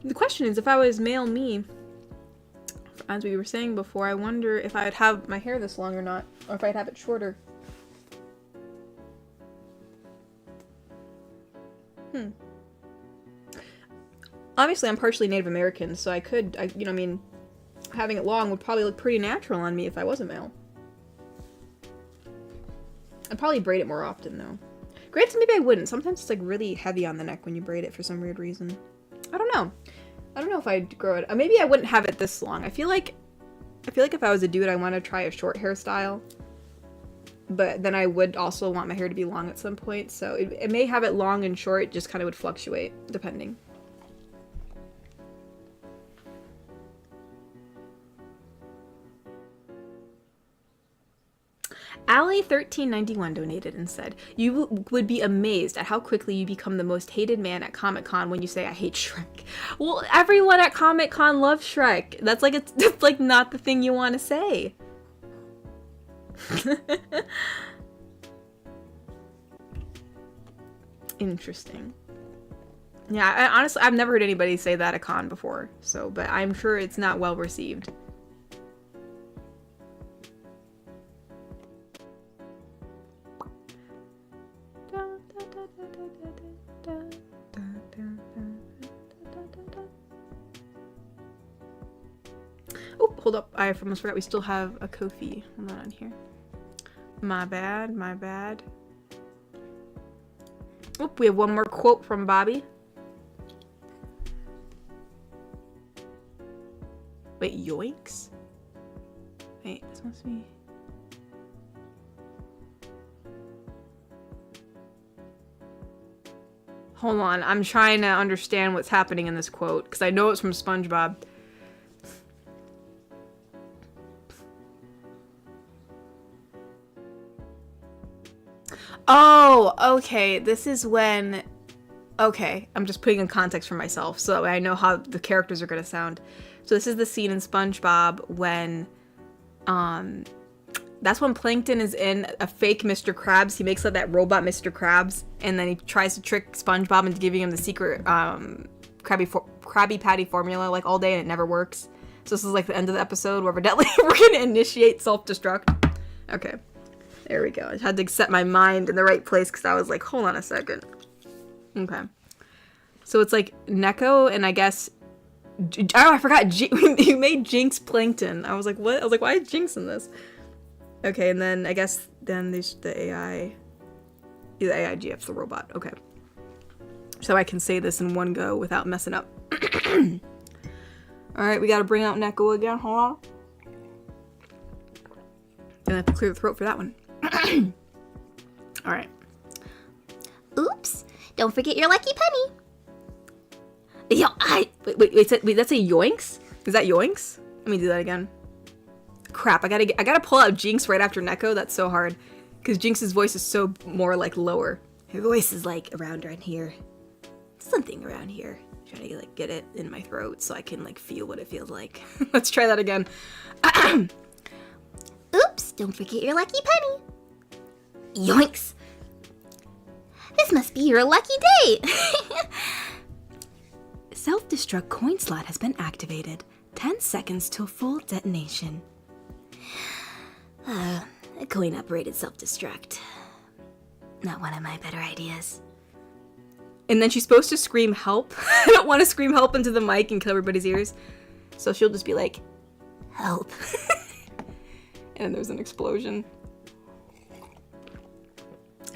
Speaker 1: The question is, if I was male me, as we were saying before, I wonder if I'd have my hair this long or not, or if I'd have it shorter. Obviously, I'm partially Native American, so I mean, having it long would probably look pretty natural on me if I was a male. I'd probably braid it more often, though. Granted, maybe I wouldn't. Sometimes it's, like, really heavy on the neck when you braid it for some weird reason. I don't know. I don't know if I'd grow it. Maybe I wouldn't have it this long. I feel like if I was a dude, I want to try a short hairstyle. But then I would also want my hair to be long at some point. So it may have it long and short. It just kind of would fluctuate, depending. Allie1391 donated and said, "You would be amazed at how quickly you become the most hated man at Comic-Con when you say I hate Shrek." Well, everyone at Comic-Con loves Shrek. That's like, it's like not the thing you want to say. Interesting. Yeah, honestly, I've never heard anybody say that at con before, so, but I'm sure it's not well received. Oh, hold up. I almost forgot we still have a Ko-fi. Hold on here. My bad, my bad. Oh, we have one more quote from Bobby. Wait, yoinks? Wait, this must be... Hold on, I'm trying to understand what's happening in this quote, because I know it's from SpongeBob. Oh, okay, this is when... Okay, I'm just putting in context for myself, so I know how the characters are gonna sound. So this is the scene in SpongeBob when, that's when Plankton is in a fake Mr. Krabs. He makes up that robot Mr. Krabs, and then he tries to trick SpongeBob into giving him the secret Krabby Patty formula like all day, and it never works. So this is like the end of the episode where evidently we're gonna initiate self-destruct. Okay, there we go. I had to set my mind in the right place because I was like, hold on a second. Okay, so it's like Neko, and I guess oh, I forgot you made Jinx Plankton. I was like, what? I was like, why is Jinx in this? Okay, and then I guess then there's the AI GF's the robot. Okay. So I can say this in one go without messing up. Alright, we gotta bring out Neko again. Hold on. Gonna have to clear the throat for that one. Alright.
Speaker 2: Oops! Don't forget your lucky penny.
Speaker 1: Yo, wait, that's a yoinks? Is that yoinks? Let me do that again. Crap, I gotta pull out Jinx right after Neko. That's so hard. Because Jinx's voice is so more, like, lower. Her voice is, like, around here. Something around here. I'm trying to, like, get it in my throat so I can, like, feel what it feels like. Let's try that again.
Speaker 2: Oops, don't forget your lucky penny. Yoinks! This must be your lucky day!
Speaker 1: Self-destruct coin slot has been activated. 10 seconds till full detonation.
Speaker 2: A coin-operated self-destruct. Not one of my better ideas.
Speaker 1: And then she's supposed to scream help. I don't want to scream help into the mic and kill everybody's ears. So she'll just be like, help. And then there's an explosion.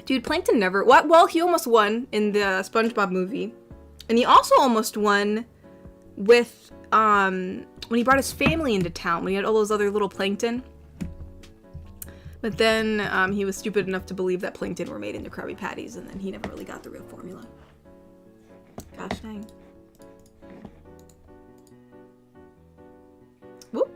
Speaker 1: Dude, Plankton never... Well, he almost won in the SpongeBob movie. And he also almost won with, when he brought his family into town, when he had all those other little plankton. But then he was stupid enough to believe that plankton were made into Krabby Patties, and then he never really got the real formula. Gosh dang. Whoop.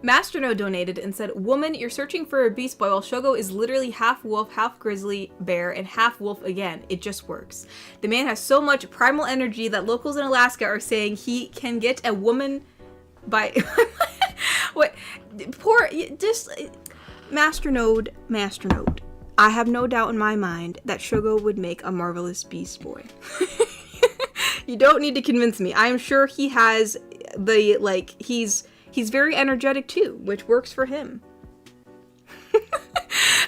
Speaker 1: Masterno donated and said, "Woman, you're searching for a beast boy while Shogo is literally half wolf, half grizzly bear, and half wolf again. It just works. The man has so much primal energy that locals in Alaska are saying he can get a woman by..." What? Poor... Just... Masternode. I have no doubt in my mind that Shogo would make a marvelous beast boy. You don't need to convince me. I'm sure he has the, like, he's very energetic too, which works for him.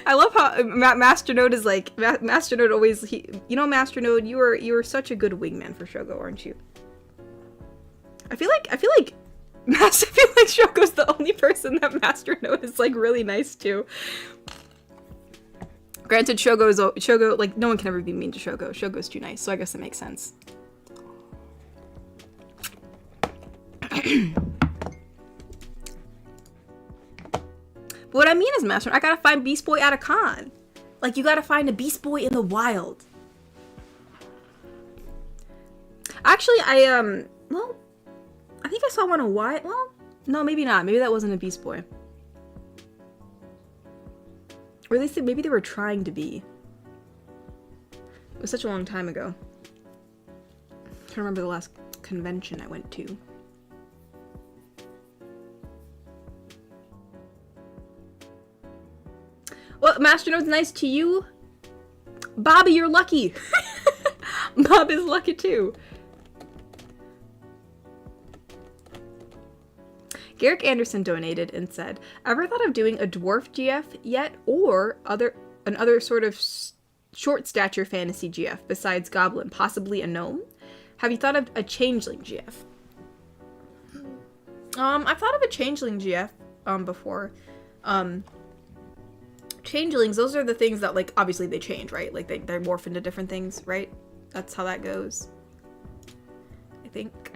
Speaker 1: I love how Masternode is like, Masternode always, you know, Masternode, you are such a good wingman for Shogo, aren't you? I feel like Shogo's the only person that Masternode is like really nice to. Granted, Shogo, like, no one can ever be mean to Shogo. Shogo's too nice, so I guess it makes sense. But what I mean is, Master, I gotta find Beast Boy at a con. Like, you gotta find a Beast Boy in the wild. Actually, well, I think I saw one a while. Well, no, maybe not. Maybe that wasn't a Beast Boy. Or at least maybe they were trying to be. It was such a long time ago. I can't remember the last convention I went to. Well, Masternode's nice to you. Bobby, you're lucky. Bob is lucky too. Garrick Anderson donated and said, "Ever thought of doing a dwarf GF yet, or another sort of short stature fantasy GF besides Goblin, possibly a gnome? Have you thought of a changeling GF?" I've thought of a changeling GF before. Changelings, those are the things that, like, obviously they change, right? Like, they morph into different things, right? That's how that goes. I think.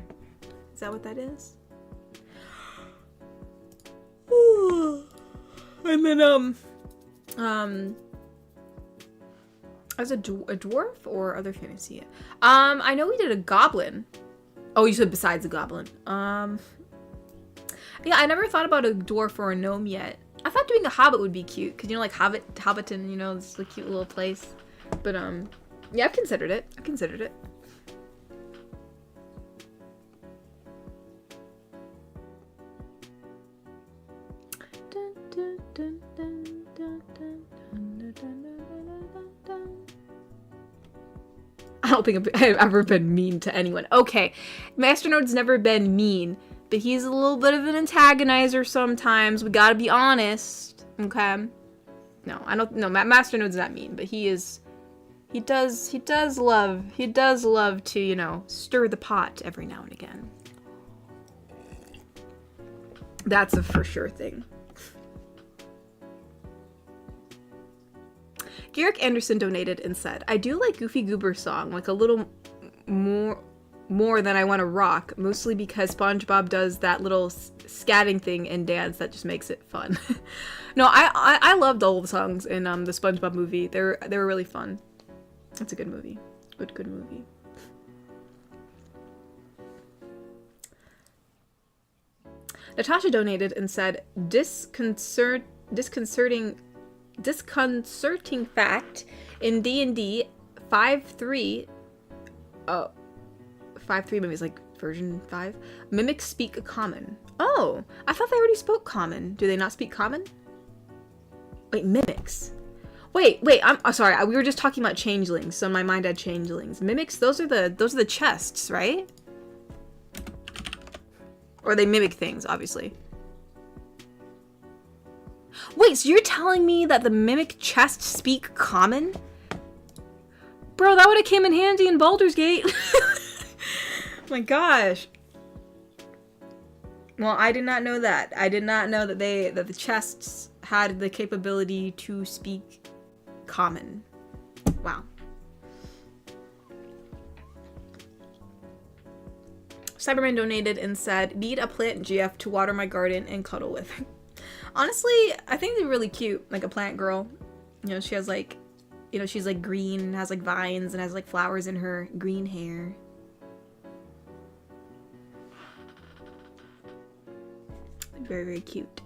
Speaker 1: Is that what that is? And then, as a dwarf or other fantasy? I know we did a goblin. Oh, you said besides a goblin. Yeah, I never thought about a dwarf or a gnome yet. I thought doing a hobbit would be cute, because, you know, like Hobbiton, you know, it's a cute little place. But, yeah, I've considered it. I don't think I've ever been mean to anyone. Okay, Masternode's never been mean, but he's a little bit of an antagonizer sometimes. We gotta be honest, okay? No, I don't. No, Masternode's not mean, but he is. He does love to, you know, stir the pot every now and again. That's a for sure thing. Garrick Anderson donated and said, "I do like Goofy Goober's song, like a little more than I Want to Rock, mostly because SpongeBob does that little scatting thing and dance that just makes it fun." No, I loved all the songs in the SpongeBob movie. They were really fun. It's a good movie. Good movie. Natasha donated and said, disconcerting fact, in D&D 5.3, 5.3 maybe it's like version 5, mimics speak common. Oh, I thought they already spoke common. Do they not speak common? Wait, mimics. Wait, I'm sorry. We were just talking about changelings, so in my mind I had changelings. Mimics, those are the chests, right? Or they mimic things, obviously. Wait, so you're telling me that the mimic chests speak common? Bro, that would have came in handy in Baldur's Gate. My gosh. Well, I did not know that. I did not know that the chests had the capability to speak common. Wow. Cyberman donated and said, need a plant GF to water my garden and cuddle with. Honestly, I think they're really cute, like a plant girl. You know, she has like, you know, she's like green and has like vines and has like flowers in her green hair. Very, very cute.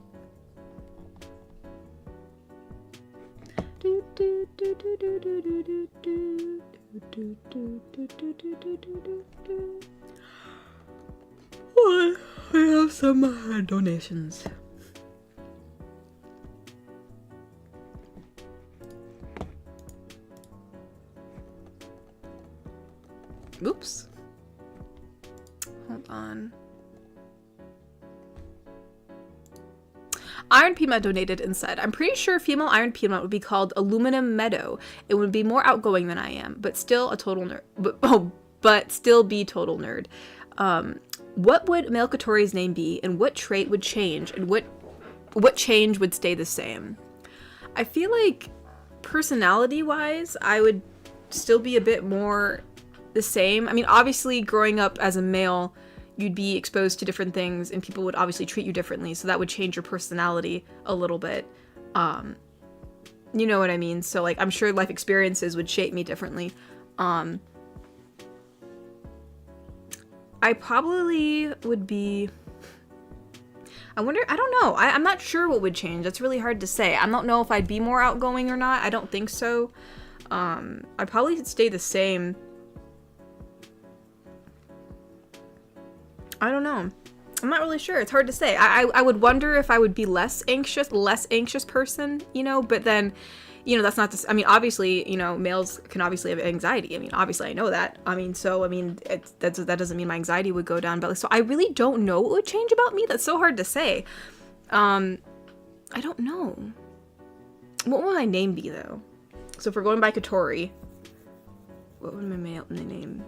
Speaker 1: Oh, I have some donations. Oops. Hold on. Iron Pima donated and said, I'm pretty sure female Iron Pima would be called Aluminum Meadow. It would be more outgoing than I am, but still a total nerd. But still be total nerd. What would male Kotori's name be, and what trait would change, and what change would stay the same? I feel like personality-wise, I would still be a bit more the same. I mean, obviously, growing up as a male, you'd be exposed to different things, and people would obviously treat you differently, so that would change your personality a little bit. You know what I mean? So, like, I'm sure life experiences would shape me differently. I probably would be... I wonder, I don't know. I'm not sure what would change. That's really hard to say. I don't know if I'd be more outgoing or not. I don't think so. I'd probably stay the same. I don't know. I'm not really sure. It's hard to say. I would wonder if I would be less anxious person, you know, but then, you know, that's not this. I mean, obviously, you know, males can obviously have anxiety. I mean, obviously I know that. I mean, so, I mean, that doesn't mean my anxiety would go down, but like, so I really don't know what would change about me. That's so hard to say. I don't know. What would my name be though? So if we're going by Kotori, what would my male name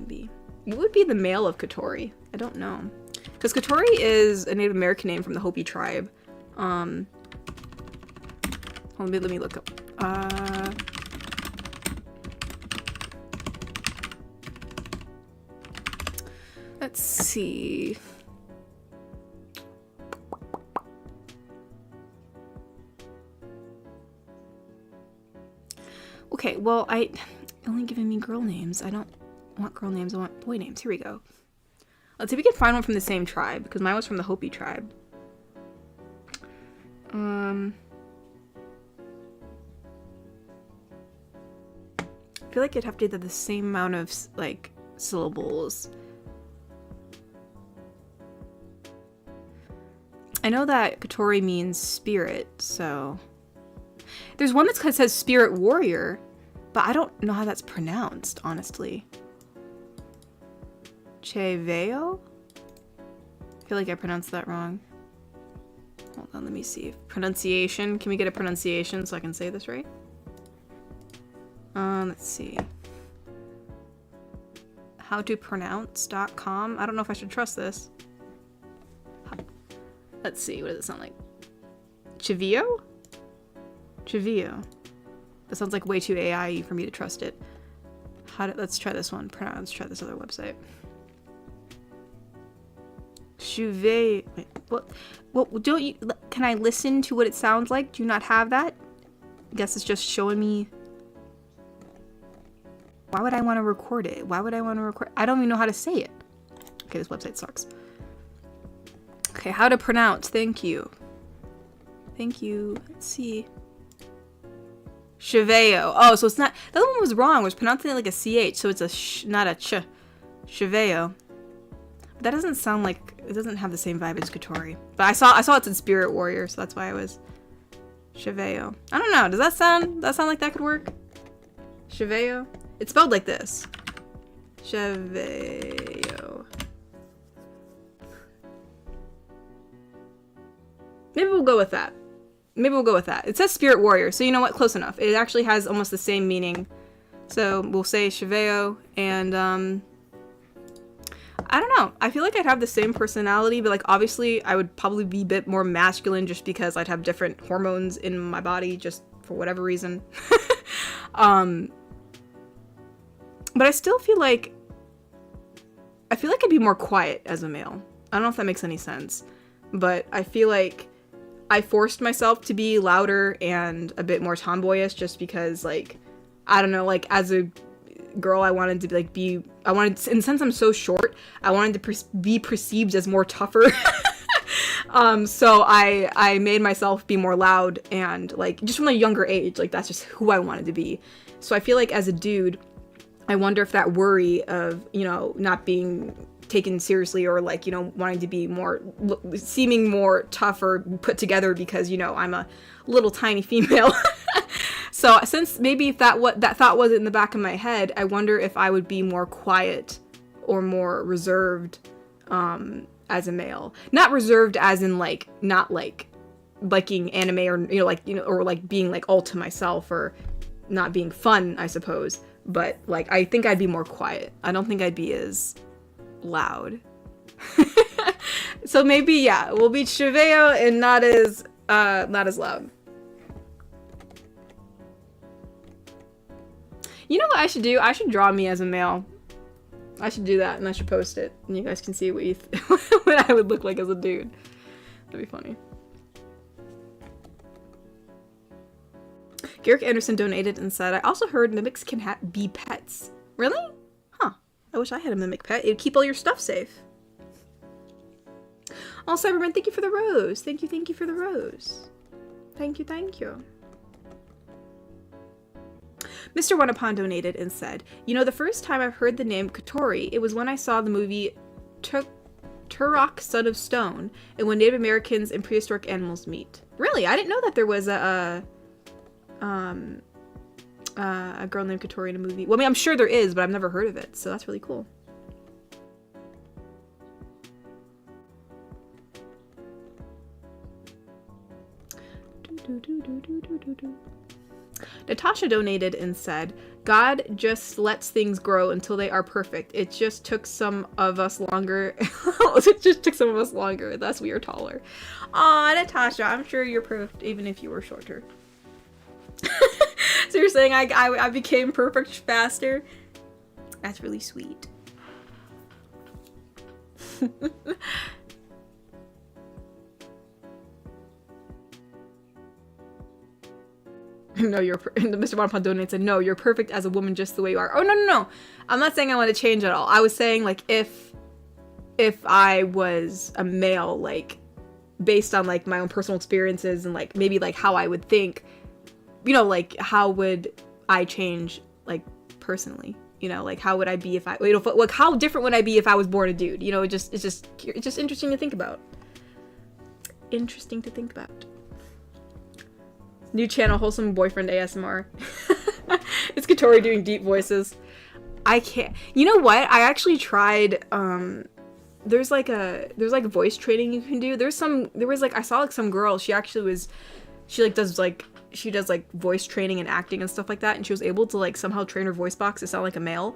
Speaker 1: be? What would be the male of Kotori? I don't know. Because Kotori is a Native American name from the Hopi tribe. Let me look up. Let's see. Okay, well, only giving me girl names. I don't want girl names, I want boy names. Here we go. Let's see if we can find one from the same tribe, because mine was from the Hopi tribe. I feel like it'd have to do the same amount of, like, syllables. I know that Kotori means spirit, so... There's one that says spirit warrior, but I don't know how that's pronounced, honestly. Cheveo? I feel like I pronounced that wrong. Hold on, let me see. Pronunciation. Can we get a pronunciation so I can say this right? Let's see. Howtopronounce.com. I don't know if I should trust this. Let's see. What does it sound like? Chivio? Chivio. That sounds like way too AI for me to trust it. Let's try this one. Let's try this other website. Wait, what? Don't you? Can I listen to what it sounds like? Do you not have that? I guess it's just showing me. Why would I want to record it? Why would I want to record? I don't even know how to say it. Okay, this website sucks. Okay, how to pronounce? Thank you. Thank you. Let's see. Cheveo. Oh, so it's not. The other one was wrong. It was pronouncing it like a CH, so it's a not a ch. Cheveo. But that doesn't sound like, it doesn't have the same vibe as Kotori. But I saw it's in Spirit Warrior, so that's why I was Cheveo. I don't know. Does that sound like that could work? Cheveo. It's spelled like this. Cheveo. Maybe we'll go with that. It says Spirit Warrior, so you know what? Close enough. It actually has almost the same meaning. So we'll say Cheveo, and I don't know. I feel like I'd have the same personality, but like obviously I would probably be a bit more masculine just because I'd have different hormones in my body just for whatever reason. But I still feel like I feel like I'd be more quiet as a male. I don't know if that makes any sense, but I feel like I forced myself to be louder and a bit more tomboyish just because, like, I don't know, like, as a girl, I wanted to, like, and since I'm so short, I wanted to be perceived as more tougher. So I made myself be more loud and, like, just from a younger age, like, that's just who I wanted to be. So I feel like as a dude, I wonder if that worry of, you know, not being taken seriously or, like, you know, wanting to be more, seeming more tough or put together because, you know, I'm a little tiny female. So since maybe if that thought was in the back of my head, I wonder if I would be more quiet or more reserved as a male. Not reserved as in, like, not like liking anime or, you know, like, you know, or like being like all to myself or not being fun, I suppose. But, like, I think I'd be more quiet. I don't think I'd be as loud. So maybe, yeah, we'll be Chiveo and not as loud. You know what I should do? I should draw me as a male. I should do that and I should post it. And you guys can see what what I would look like as a dude. That'd be funny. Garrick Anderson donated and said, I also heard mimics can be pets. Really? Huh. I wish I had a mimic pet. It'd keep all your stuff safe. Oh, Cyberman, thank you for the rose. Thank you for the rose. Thank you. Mr. Wanapon donated and said, you know, the first time I've heard the name Kotori, it was when I saw the movie Turok, Son of Stone, and when Native Americans and prehistoric animals meet. Really? I didn't know that there was a girl named Kotori in a movie. Well, I mean, I'm sure there is, but I've never heard of it, so that's really cool. Natasha donated and said, God just lets things grow until they are perfect. It just took some of us longer. Thus we are taller. Aw, Natasha, I'm sure you're perfect even if you were shorter. So you're saying I became perfect faster? That's really sweet. No, Mr. Bonaparte donates said, no, you're perfect as a woman just the way you are. Oh, no. I'm not saying I want to change at all. I was saying, like, if I was a male, like, based on, like, my own personal experiences and, like, maybe, like, how I would think, you know, like, how would I change, like, personally? You know, like, how would I be if I, you know, like, how different would I be if I was born a dude? You know, it's just interesting to think about. Interesting to think about. New channel, Wholesome Boyfriend ASMR. It's Kotori doing deep voices. I can't. You know what? I actually tried. There's like voice training you can do. I saw like some girl. She does voice training and acting and stuff like that, and she was able to like somehow train her voice box to sound like a male,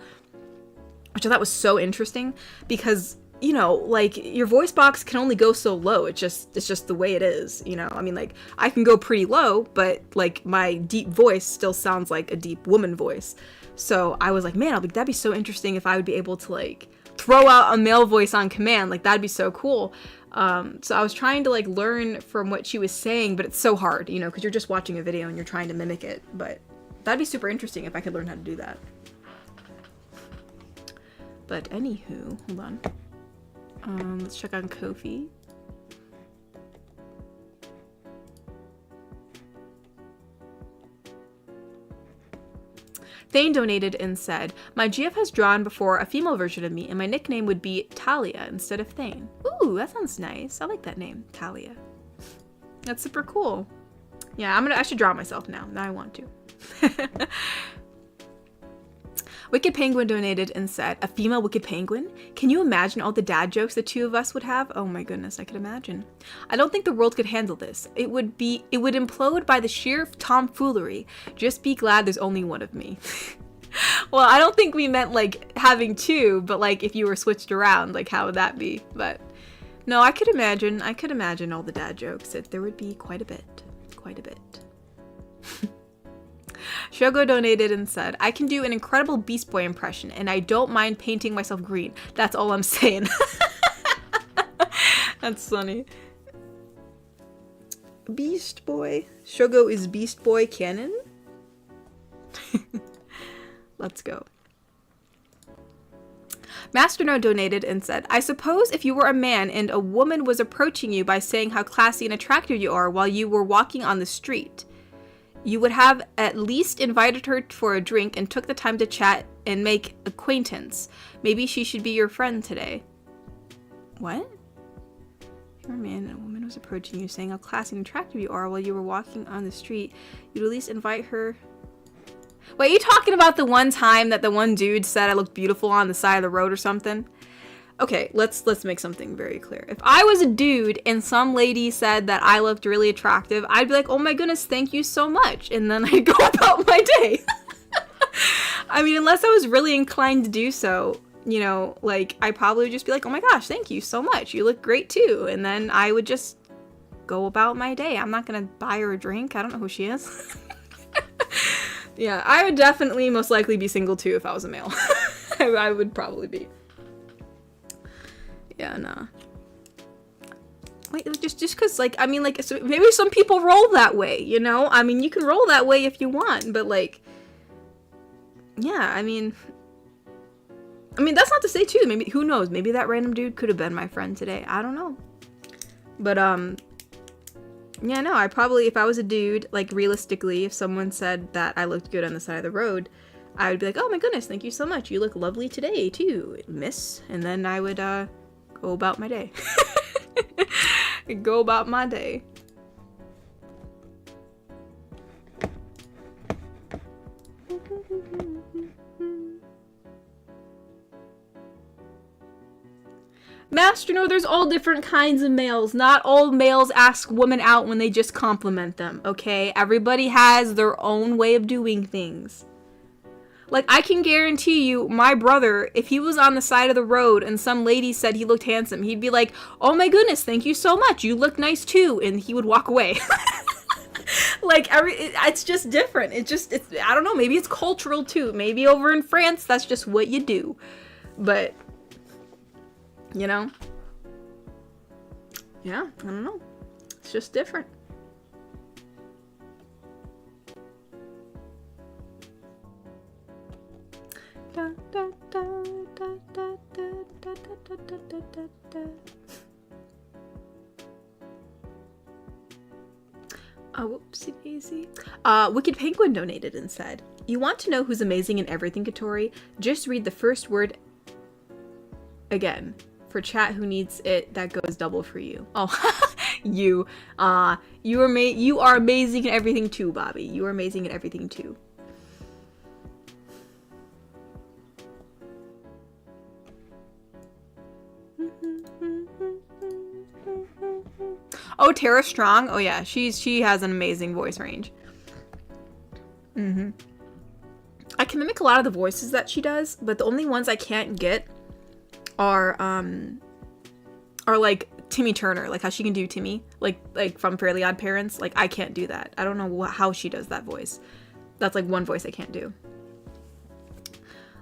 Speaker 1: which I thought was so interesting because, you know, like, your voice box can only go so low. It's just the way it is, you know? I mean, like, I can go pretty low, but, like, my deep voice still sounds like a deep woman voice. So I was like, man, that'd be so interesting if I would be able to, like, throw out a male voice on command. Like, that'd be so cool. So I was trying to, like, learn from what she was saying, but it's so hard, you know, because you're just watching a video and you're trying to mimic it. But that'd be super interesting if I could learn how to do that. But anywho, hold on. Let's check on Ko-fi. Thane donated and said, my GF has drawn before a female version of me, and my nickname would be Talia instead of Thane. Ooh, that sounds nice. I like that name, Talia. That's super cool. Yeah, I should draw myself now. Now I want to. Wicked Penguin donated and said, a female Wicked Penguin? Can you imagine all the dad jokes the two of us would have? Oh my goodness, I could imagine. I don't think the world could handle this. It would implode by the sheer tomfoolery. Just be glad there's only one of me. Well, I don't think we meant like having two, but like if you were switched around, like how would that be? But no, I could imagine all the dad jokes. There would be quite a bit. Shogo donated and said, I can do an incredible Beast Boy impression, and I don't mind painting myself green. That's all I'm saying. That's funny. Beast Boy. Shogo is Beast Boy canon? Let's go. Masterno donated and said, I suppose if you were a man and a woman was approaching you by saying how classy and attractive you are while you were walking on the street, you would have at least invited her for a drink and took the time to chat and make acquaintance. Maybe she should be your friend today. What? If you're a man and a woman was approaching you saying how classy and attractive you are while you were walking on the street, you'd at least invite her... Wait, are you talking about the one time that the one dude said I looked beautiful on the side of the road or something? Okay, let's make something very clear. If I was a dude and some lady said that I looked really attractive, I'd be like, oh my goodness, thank you so much. And then I'd go about my day. I mean, unless I was really inclined to do so, you know, like, I probably would just be like, oh my gosh, thank you so much. You look great too. And then I would just go about my day. I'm not gonna buy her a drink. I don't know who she is. Yeah, I would definitely most likely be single too if I was a male. I would probably be. Yeah, nah. Wait, just because, like, I mean, like, so maybe some people roll that way, you know? I mean, you can roll that way if you want, but, like, yeah, I mean, that's not to say, too, maybe, who knows, maybe that random dude could have been my friend today. I don't know. But, yeah, no, I probably, if I was a dude, like, realistically, if someone said that I looked good on the side of the road, I would be like, oh my goodness, thank you so much. You look lovely today, too, miss. And then I would, go about my day. Go about my day. Master, no, there's all different kinds of males. Not all males ask women out when they just compliment them, okay? Everybody has their own way of doing things. Like, I can guarantee you, my brother, if he was on the side of the road and some lady said he looked handsome, he'd be like, oh my goodness, thank you so much. You look nice too. And he would walk away. Like, it's just different. It's, I don't know, maybe it's cultural too. Maybe over in France, that's just what you do. But... you know? Yeah, I don't know. It's just different. Oh, whoopsie daisy. Wicked Penguin donated and said, you want to know who's amazing in everything, Katori? Just read the first word again. For chat who needs it, that goes double for you. Oh, you are amazing at everything too, Bobby. You are amazing at everything too. Oh, Tara Strong. Oh yeah, she has an amazing voice range. I can mimic a lot of the voices that she does, but the only ones I can't get are like Timmy Turner, like how she can do Timmy, like from Fairly Odd Parents. Like, I can't do that. I don't know how she does that voice. That's like one voice I can't do.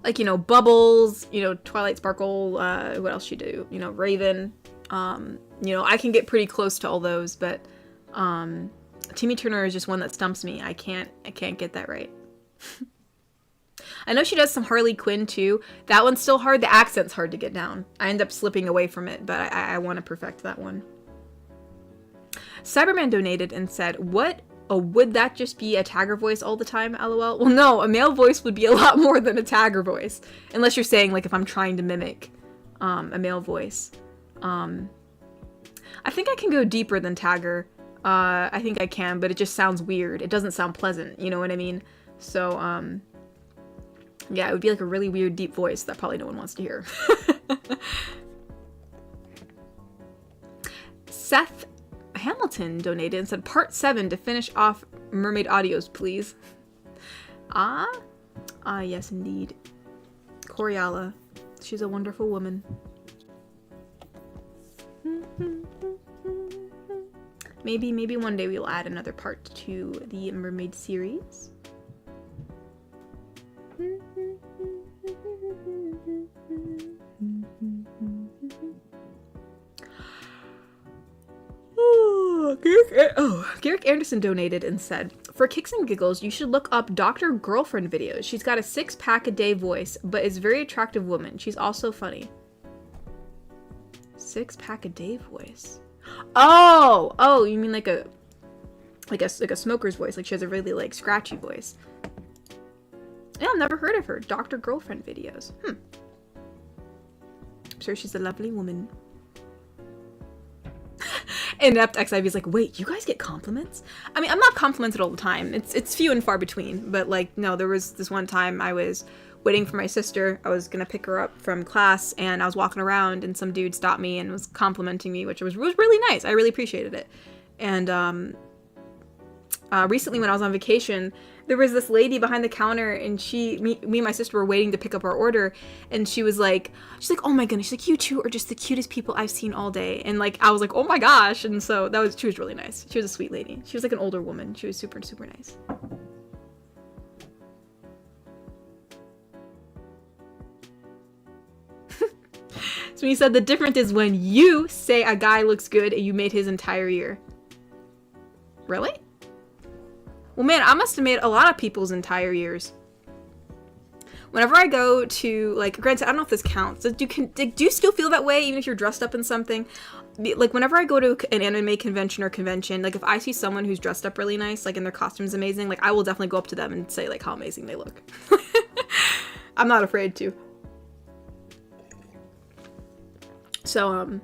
Speaker 1: Like, you know, Bubbles, you know, Twilight Sparkle, what else she do? You know, Raven. You know, I can get pretty close to all those, but Timmy Turner is just one that stumps me. I can't get that right. I know she does some Harley Quinn too. That one's still hard. The accent's hard to get down. I end up slipping away from it, but I want to perfect that one. Cyberman donated and said, what? Oh, would that just be a tagger voice all the time, lol? Well, no, a male voice would be a lot more than a tagger voice. Unless you're saying, like, if I'm trying to mimic a male voice. I think I can go deeper than tagger. I think I can, but it just sounds weird. It doesn't sound pleasant, you know what I mean? So, yeah, it would be like a really weird deep voice that probably no one wants to hear. Seth Hamilton donated and said, part 7 to finish off Mermaid Audios, please. Yes, indeed. Coriala. She's a wonderful woman. Maybe one day we'll add another part to the Mermaid series. Garrick Anderson donated and said, for kicks and giggles, you should look up Dr. Girlfriend videos. She's got a 6-pack a day voice, but is a very attractive woman. She's also funny. 6-pack a day voice. Oh, you mean like a smoker's voice? Like she has a really like scratchy voice. Yeah, I've never heard of her. Dr. Girlfriend videos. I'm sure she's a lovely woman. Inept XIV is like, wait, you guys get compliments? I mean, I'm not complimented all the time. It's few and far between. But like, no, there was this one time I was waiting for my sister. I was gonna pick her up from class, and I was walking around, and some dude stopped me and was complimenting me, which was really nice. I really appreciated it. And recently when I was on vacation, there was this lady behind the counter, and me and my sister were waiting to pick up our order, and she's like, oh my goodness, she's like, you two are just the cutest people I've seen all day. And like, I was like, oh my gosh. And so she was really nice. She was a sweet lady. She was like an older woman. She was super, super nice. So he said the difference is when you say a guy looks good and you made his entire year. Really? Well, man, I must have made a lot of people's entire years. Whenever I go to, like, granted, I don't know if this counts. Do you still feel that way even if you're dressed up in something? Like, whenever I go to an anime convention, like, if I see someone who's dressed up really nice, like, and their costume's amazing, like, I will definitely go up to them and say, like, how amazing they look. I'm not afraid to. So,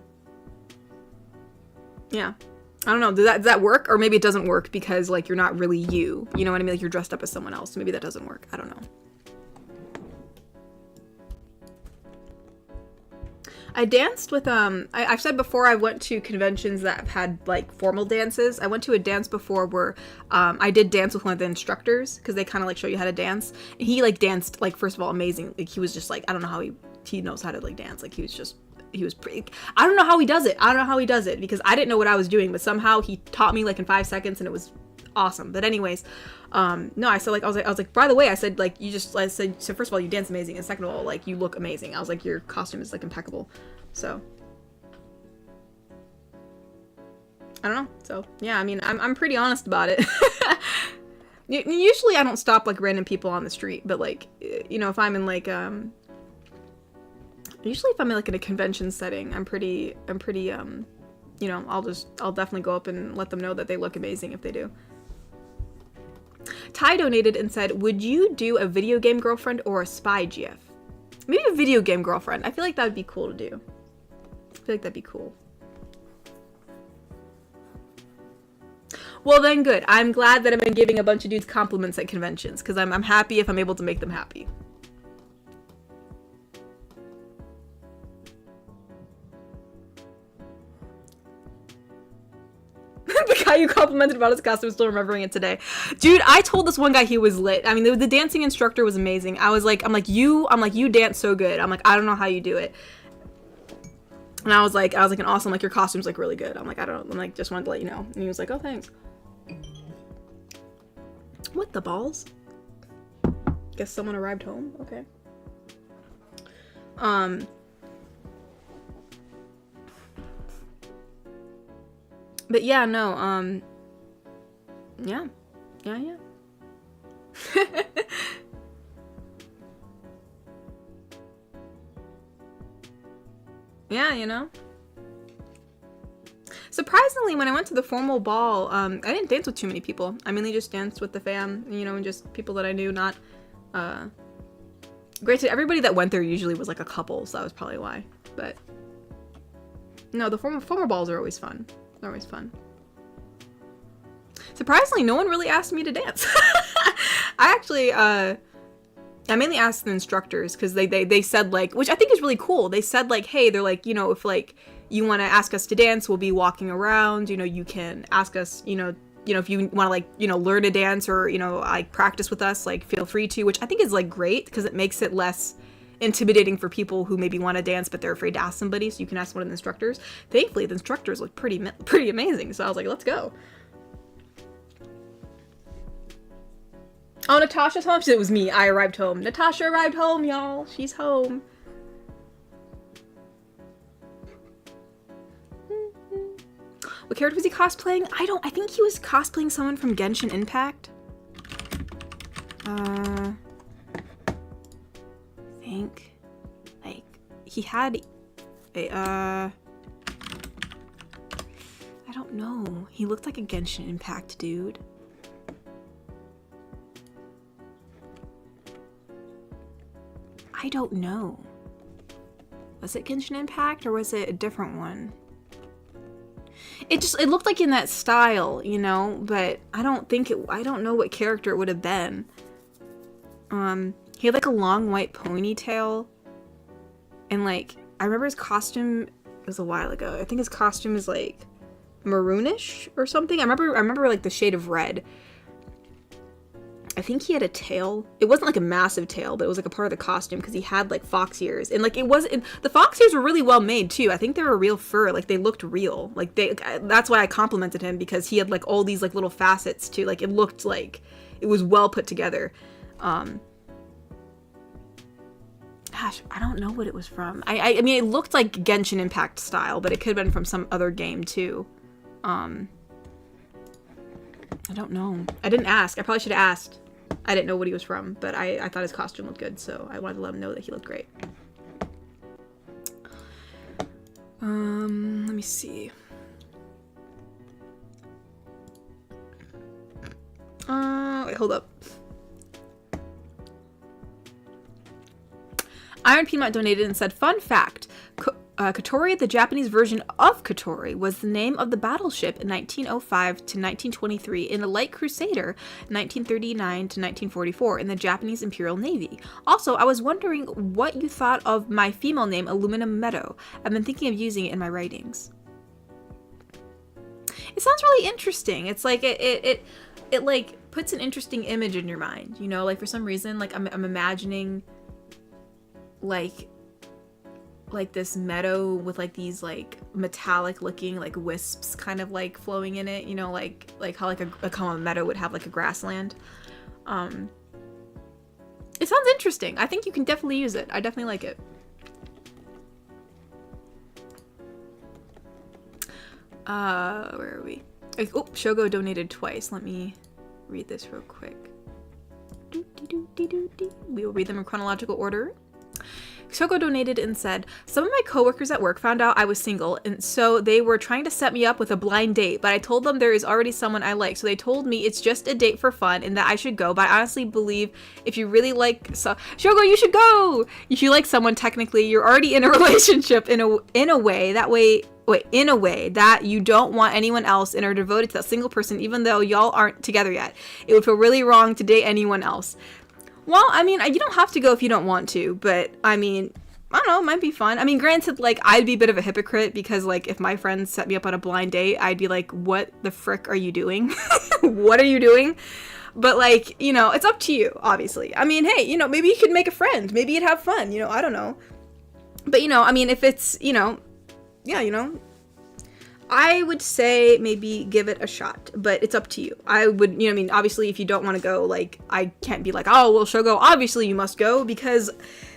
Speaker 1: yeah. I don't know, does that work? Or maybe it doesn't work because, like, you're not really you. You know what I mean? Like, you're dressed up as someone else. Maybe that doesn't work. I don't know. I danced with, I've said before I went to conventions that have had, like, formal dances. I went to a dance before where, I did dance with one of the instructors, because they kind of, like, show you how to dance. And he, like, danced, like, first of all, amazing. Like, he was just, like, I don't know how he knows how to, like, dance. Like, he was pretty, I don't know how he does it. Because I didn't know what I was doing, but somehow he taught me like in 5 seconds, and it was awesome. But anyways, no, I said, like, I was like, by the way, I said, like, I said, so first of all, you dance amazing, and second of all, like, you look amazing. I was like, your costume is like impeccable. So I don't know. So yeah, I mean, I'm pretty honest about it. Usually I don't stop like random people on the street, but like, you know, if I'm in like usually if I'm in, like, in a convention setting, I'm pretty, you know, I'll definitely go up and let them know that they look amazing if they do. Ty donated and said, would you do a video game girlfriend or a spy GF? Maybe a video game girlfriend. I feel like that would be cool to do. I feel like that'd be cool. Well then, good. I'm glad that I've been giving a bunch of dudes compliments at conventions, because I'm happy if I'm able to make them happy. The guy you complimented about his costume, still remembering it today. Dude, I told this one guy he was lit. I mean, the dancing instructor was amazing. I'm like, you dance so good. I'm like, I don't know how you do it. And I was like, an awesome, like, your costume's like really good. I'm like, I'm like, just wanted to let you know. And he was like, oh, thanks. What the balls? Guess someone arrived home? Okay. But yeah, no, yeah. Yeah, you know. Surprisingly, when I went to the formal ball, I didn't dance with too many people. I mainly just danced with the fam, you know, and just people that I knew, not, granted, everybody that went there usually was like a couple, so that was probably why. But no, the formal balls are always fun. They're always fun. Surprisingly, no one really asked me to dance. I actually, I mainly asked the instructors, because they said, like, which I think is really cool. They said, like, hey, they're like, you know, if, like, you want to ask us to dance, we'll be walking around, you know, you can ask us, you know, if you want to, like, you know, learn to dance or, you know, like, practice with us, like, feel free to, which I think is, like, great, because it makes it less intimidating for people who maybe want to dance, but they're afraid to ask somebody, so you can ask one of the instructors. Thankfully, the instructors look pretty amazing, so I was like, let's go. Oh, Natasha's home? She said it was me. I arrived home. Natasha arrived home, y'all. She's home. What character was he cosplaying? I think he was cosplaying someone from Genshin Impact. I think, like, he had a, I don't know. He looked like a Genshin Impact dude. I don't know. Was it Genshin Impact or was it a different one? It looked like in that style, you know, but I don't know what character it would have been. He had like a long white ponytail, and like, I remember his costume, it was a while ago. I think his costume is like maroonish or something. I remember like the shade of red. I think he had a tail. It wasn't like a massive tail, but it was like a part of the costume because he had like fox ears. And like the fox ears were really well made too. I think they were real fur. Like they looked real. Like that's why I complimented him, because he had like all these like little facets too. Like it looked like it was well put together. Gosh, I don't know what it was from. I mean, it looked like Genshin Impact style, but it could have been from some other game too. I don't know. I didn't ask. I probably should have asked. I didn't know what he was from, but I thought his costume looked good, so I wanted to let him know that he looked great. Let me see. Wait, hold up. Iron Peanut donated and said, fun fact, Kotori, the Japanese version of Kotori, was the name of the battleship in 1905 to 1923 in the Light Crusader 1939 to 1944 in the Japanese Imperial Navy. Also, I was wondering what you thought of my female name, Aluminum Meadow. I've been thinking of using it in my writings. It sounds really interesting. It's like it like puts an interesting image in your mind, you know, like for some reason, like I'm imagining like this meadow with like these like metallic looking like wisps kind of like flowing in it, you know, like how like a common meadow would have like a grassland. It sounds interesting. I think you can definitely use it. I definitely like it. Where are we? Oh, Shogo donated twice. Let me read this real quick. We will read them in chronological order. Shoko donated and said, some of my coworkers at work found out I was single, and so they were trying to set me up with a blind date, but I told them there is already someone I like, so they told me it's just a date for fun and that I should go, but I honestly believe if you really like Shogo, you should go! If you like someone, technically, you're already in a relationship in a way that you don't want anyone else and are devoted to that single person even though y'all aren't together yet. It would feel really wrong to date anyone else. Well, I mean, you don't have to go if you don't want to, but, I mean, I don't know, it might be fun. I mean, granted, like, I'd be a bit of a hypocrite because, like, if my friends set me up on a blind date, I'd be like, what the frick are you doing? What are you doing? But, like, you know, it's up to you, obviously. I mean, hey, you know, maybe you could make a friend. Maybe you'd have fun, you know, I don't know. But, you know, I mean, if it's, you know, yeah, you know, I would say maybe give it a shot, but it's up to you. I would, you know, I mean, obviously if you don't want to go, like, I can't be like, oh, well, Shogo, obviously you must go, because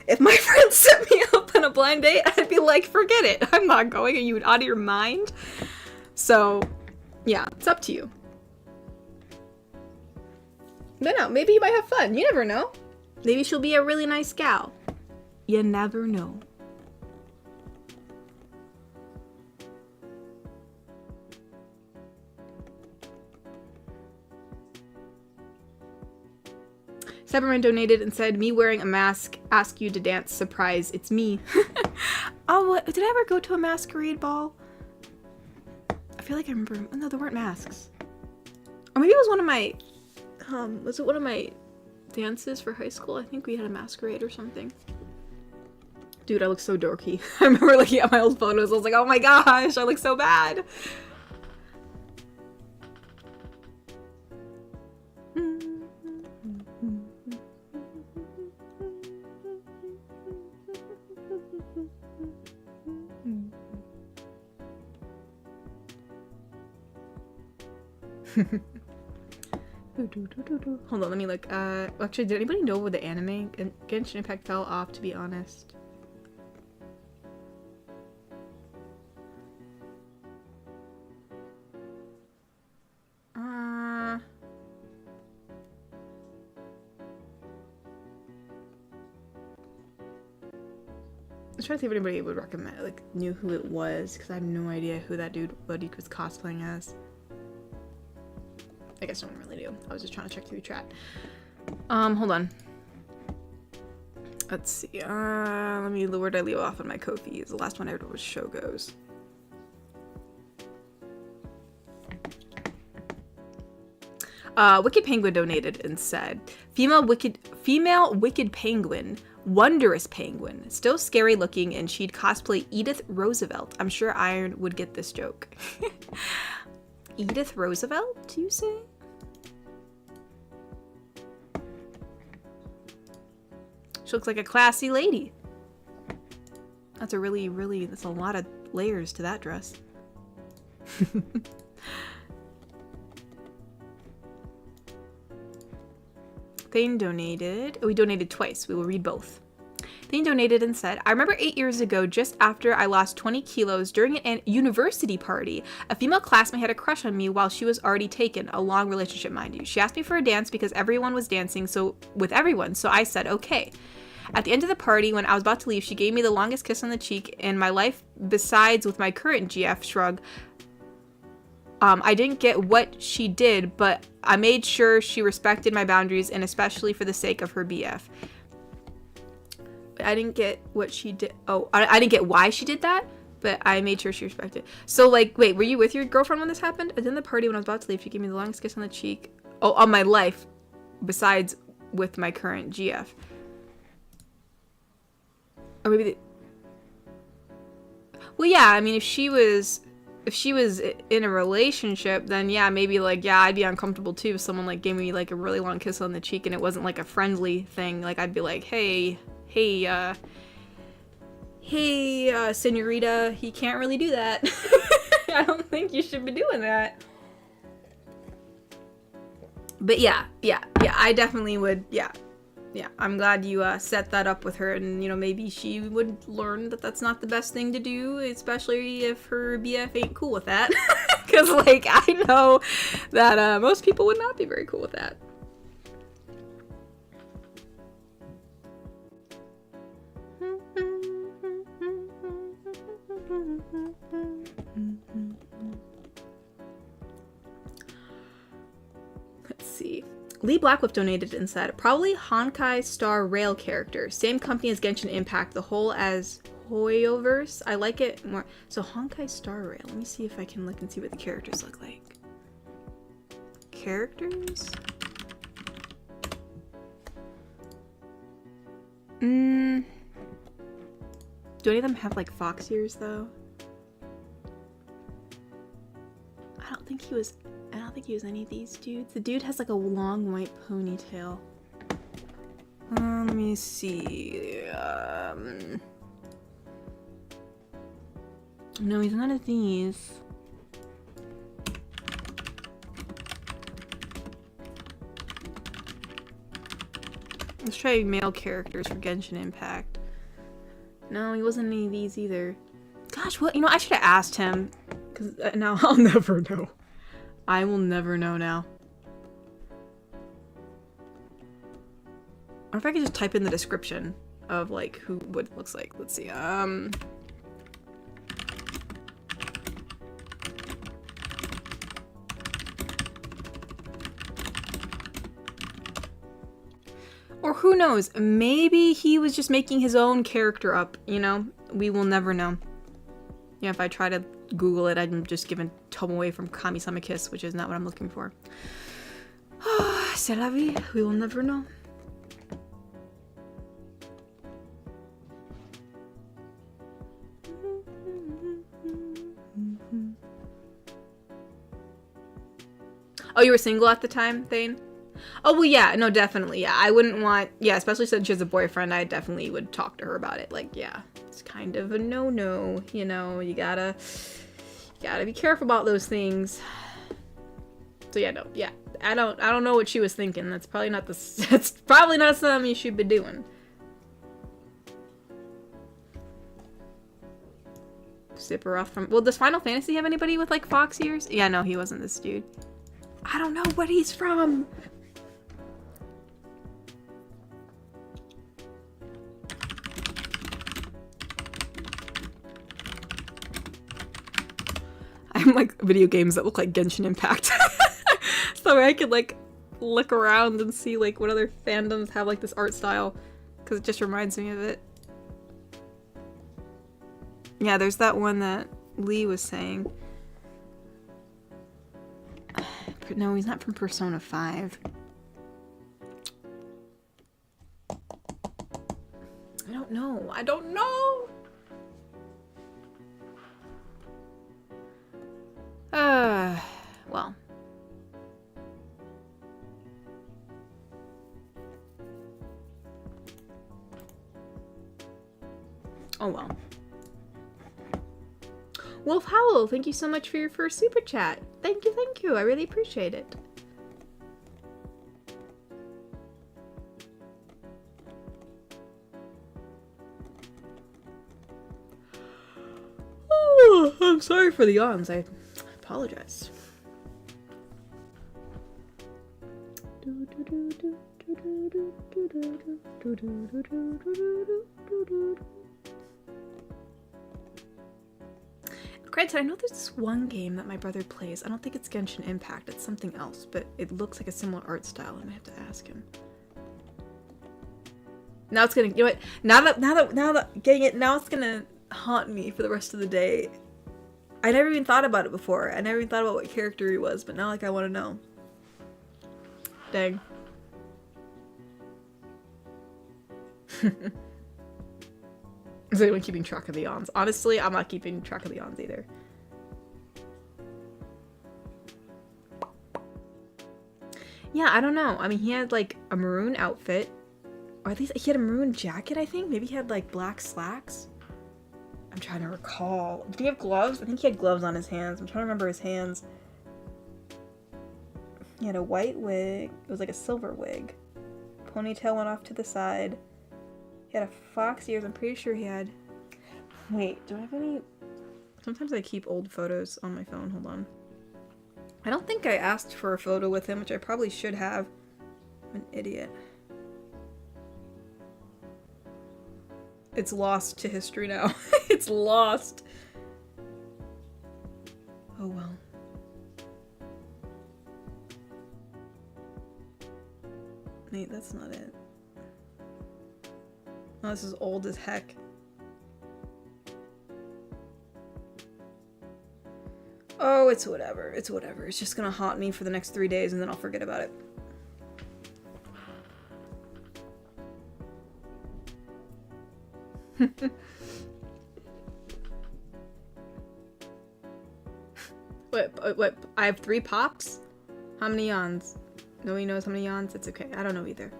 Speaker 1: if my friends set me up on a blind date, I'd be like, forget it. I'm not going. Are you out of your mind? So, yeah, it's up to you. But no, maybe you might have fun. You never know. Maybe she'll be a really nice gal. You never know. Severman donated and said, me wearing a mask, ask you to dance, surprise, it's me. Oh, did I ever go to a masquerade ball? I feel like I remember, no, there weren't masks. Or maybe it was one of my, was it one of my dances for high school? I think we had a masquerade or something. Dude, I look so dorky. I remember looking at my old photos, I was like, oh my gosh, I look so bad. Hold on, let me look. Actually, did anybody know where the anime Genshin Impact fell off, to be honest? was trying to see if anybody would recommend, like, knew who it was, because I have no idea who that dude, what he was cosplaying as. I guess no one really knew. I was just trying to check through the chat. Hold on. Let's see. Where did I leave off on my Ko-fis? The last one I read was Show Goes. Wicked Penguin donated and said, female wicked penguin, wondrous penguin, still scary looking, and she'd cosplay Edith Roosevelt. I'm sure Iron would get this joke. Edith Roosevelt, you say? She looks like a classy lady. That's a that's a lot of layers to that dress. Thane donated. Oh, we donated twice. We will read both. Thane donated and said, I remember 8 years ago, just after I lost 20 kilos during an university party, a female classmate had a crush on me while she was already taken. A long relationship, mind you. She asked me for a dance because everyone was dancing with everyone, so I said okay. At the end of the party, when I was about to leave, she gave me the longest kiss on the cheek in my life, besides with my current GF shrug. I didn't get what she did, but I made sure she respected my boundaries, and especially for the sake of her BF. I didn't get what she did. Oh, I didn't get why she did that, but I made sure she respected. So, like, wait, were you with your girlfriend when this happened? At the end of the party, when I was about to leave, she gave me the longest kiss on the cheek. Oh, on my life, besides with my current GF. Or maybe well, yeah, I mean, if she was in a relationship, then yeah, maybe, like, yeah, I'd be uncomfortable too if someone, like, gave me, like, a really long kiss on the cheek and it wasn't, like, a friendly thing. Like, I'd be like, hey, senorita, he can't really do that. I don't think you should be doing that. But yeah, I definitely would, yeah, I'm glad you set that up with her, and, you know, maybe she would learn that that's not the best thing to do, especially if her BF ain't cool with that. Because, like, I know that most people would not be very cool with that. Let's see. Lee Blackwolf donated and said, probably Honkai Star Rail character. Same company as Genshin Impact, the whole as Hoyoverse. I like it more. So Honkai Star Rail. Let me see if I can look and see what the characters look like. Characters? Do any of them have, like, fox ears, though? I don't think he was any of these dudes. The dude has, like, a long white ponytail. Let me see. No, he's none of these. Let's try male characters for Genshin Impact. No, he wasn't any of these either. Gosh, what? You know, I should have asked him. Because now I'll never know. I will never know now. Or if I could just type in the description of, like, what it looks like. Let's see. Or who knows? Maybe he was just making his own character up, you know? We will never know. Yeah, if I try to Google it, I'm just giving Tomoe from Kami-sama Kiss, which is not what I'm looking for. C'est la vie. We will never know. Oh, you were single at the time, Thane? Oh, well, yeah, no, definitely, yeah. I wouldn't want, yeah, especially since she has a boyfriend, I definitely would talk to her about it. Like, yeah, it's kind of a no-no, you know, you gotta be careful about those things. So yeah, no, yeah, I don't know what she was thinking. That's probably not that's probably not something you should be doing. Zipper off from, well, does Final Fantasy have anybody with, like, fox ears? Yeah, no, he wasn't this dude. I don't know what he's from. like video games that look like Genshin Impact. So I could like look around and see like what other fandoms have like this art style, because it just reminds me of it. Yeah, there's that one that Lee was saying. No, he's not from Persona 5. I don't know. I don't know! Well. Oh well. Wolf Howl, thank you so much for your first super chat. Thank you. I really appreciate it. Oh, I'm sorry for the yawns. I apologize. Granted, I know there's this one game that my brother plays. I don't think it's Genshin Impact. It's something else, but it looks like a similar art style, and I have to ask him. Now it's gonna, you know what? Now that getting it, now it's gonna haunt me for the rest of the day. I never even thought about it before. I never even thought about what character he was, but now like I want to know. Dang. Is anyone keeping track of the yawns? Honestly, I'm not keeping track of the yawns either. Yeah, I don't know. I mean, he had like a maroon outfit. Or at least he had a maroon jacket, I think. Maybe he had like black slacks. I'm trying to recall. Did he have gloves? I think he had gloves on his hands. I'm trying to remember his hands. He had a white wig. It was like a silver wig. Ponytail went off to the side. He had a fox ears. I'm pretty sure he had... Wait, do I have any... Sometimes I keep old photos on my phone. Hold on. I don't think I asked for a photo with him, which I probably should have. I'm an idiot. It's lost to history now. It's lost. Oh well. Wait, that's not it. Oh, this is old as heck. Oh, it's whatever. It's whatever. It's just gonna haunt me for the next 3 days and then I'll forget about it. What? I have 3 pops? How many yawns? Nobody knows how many yawns? It's okay. I don't know either.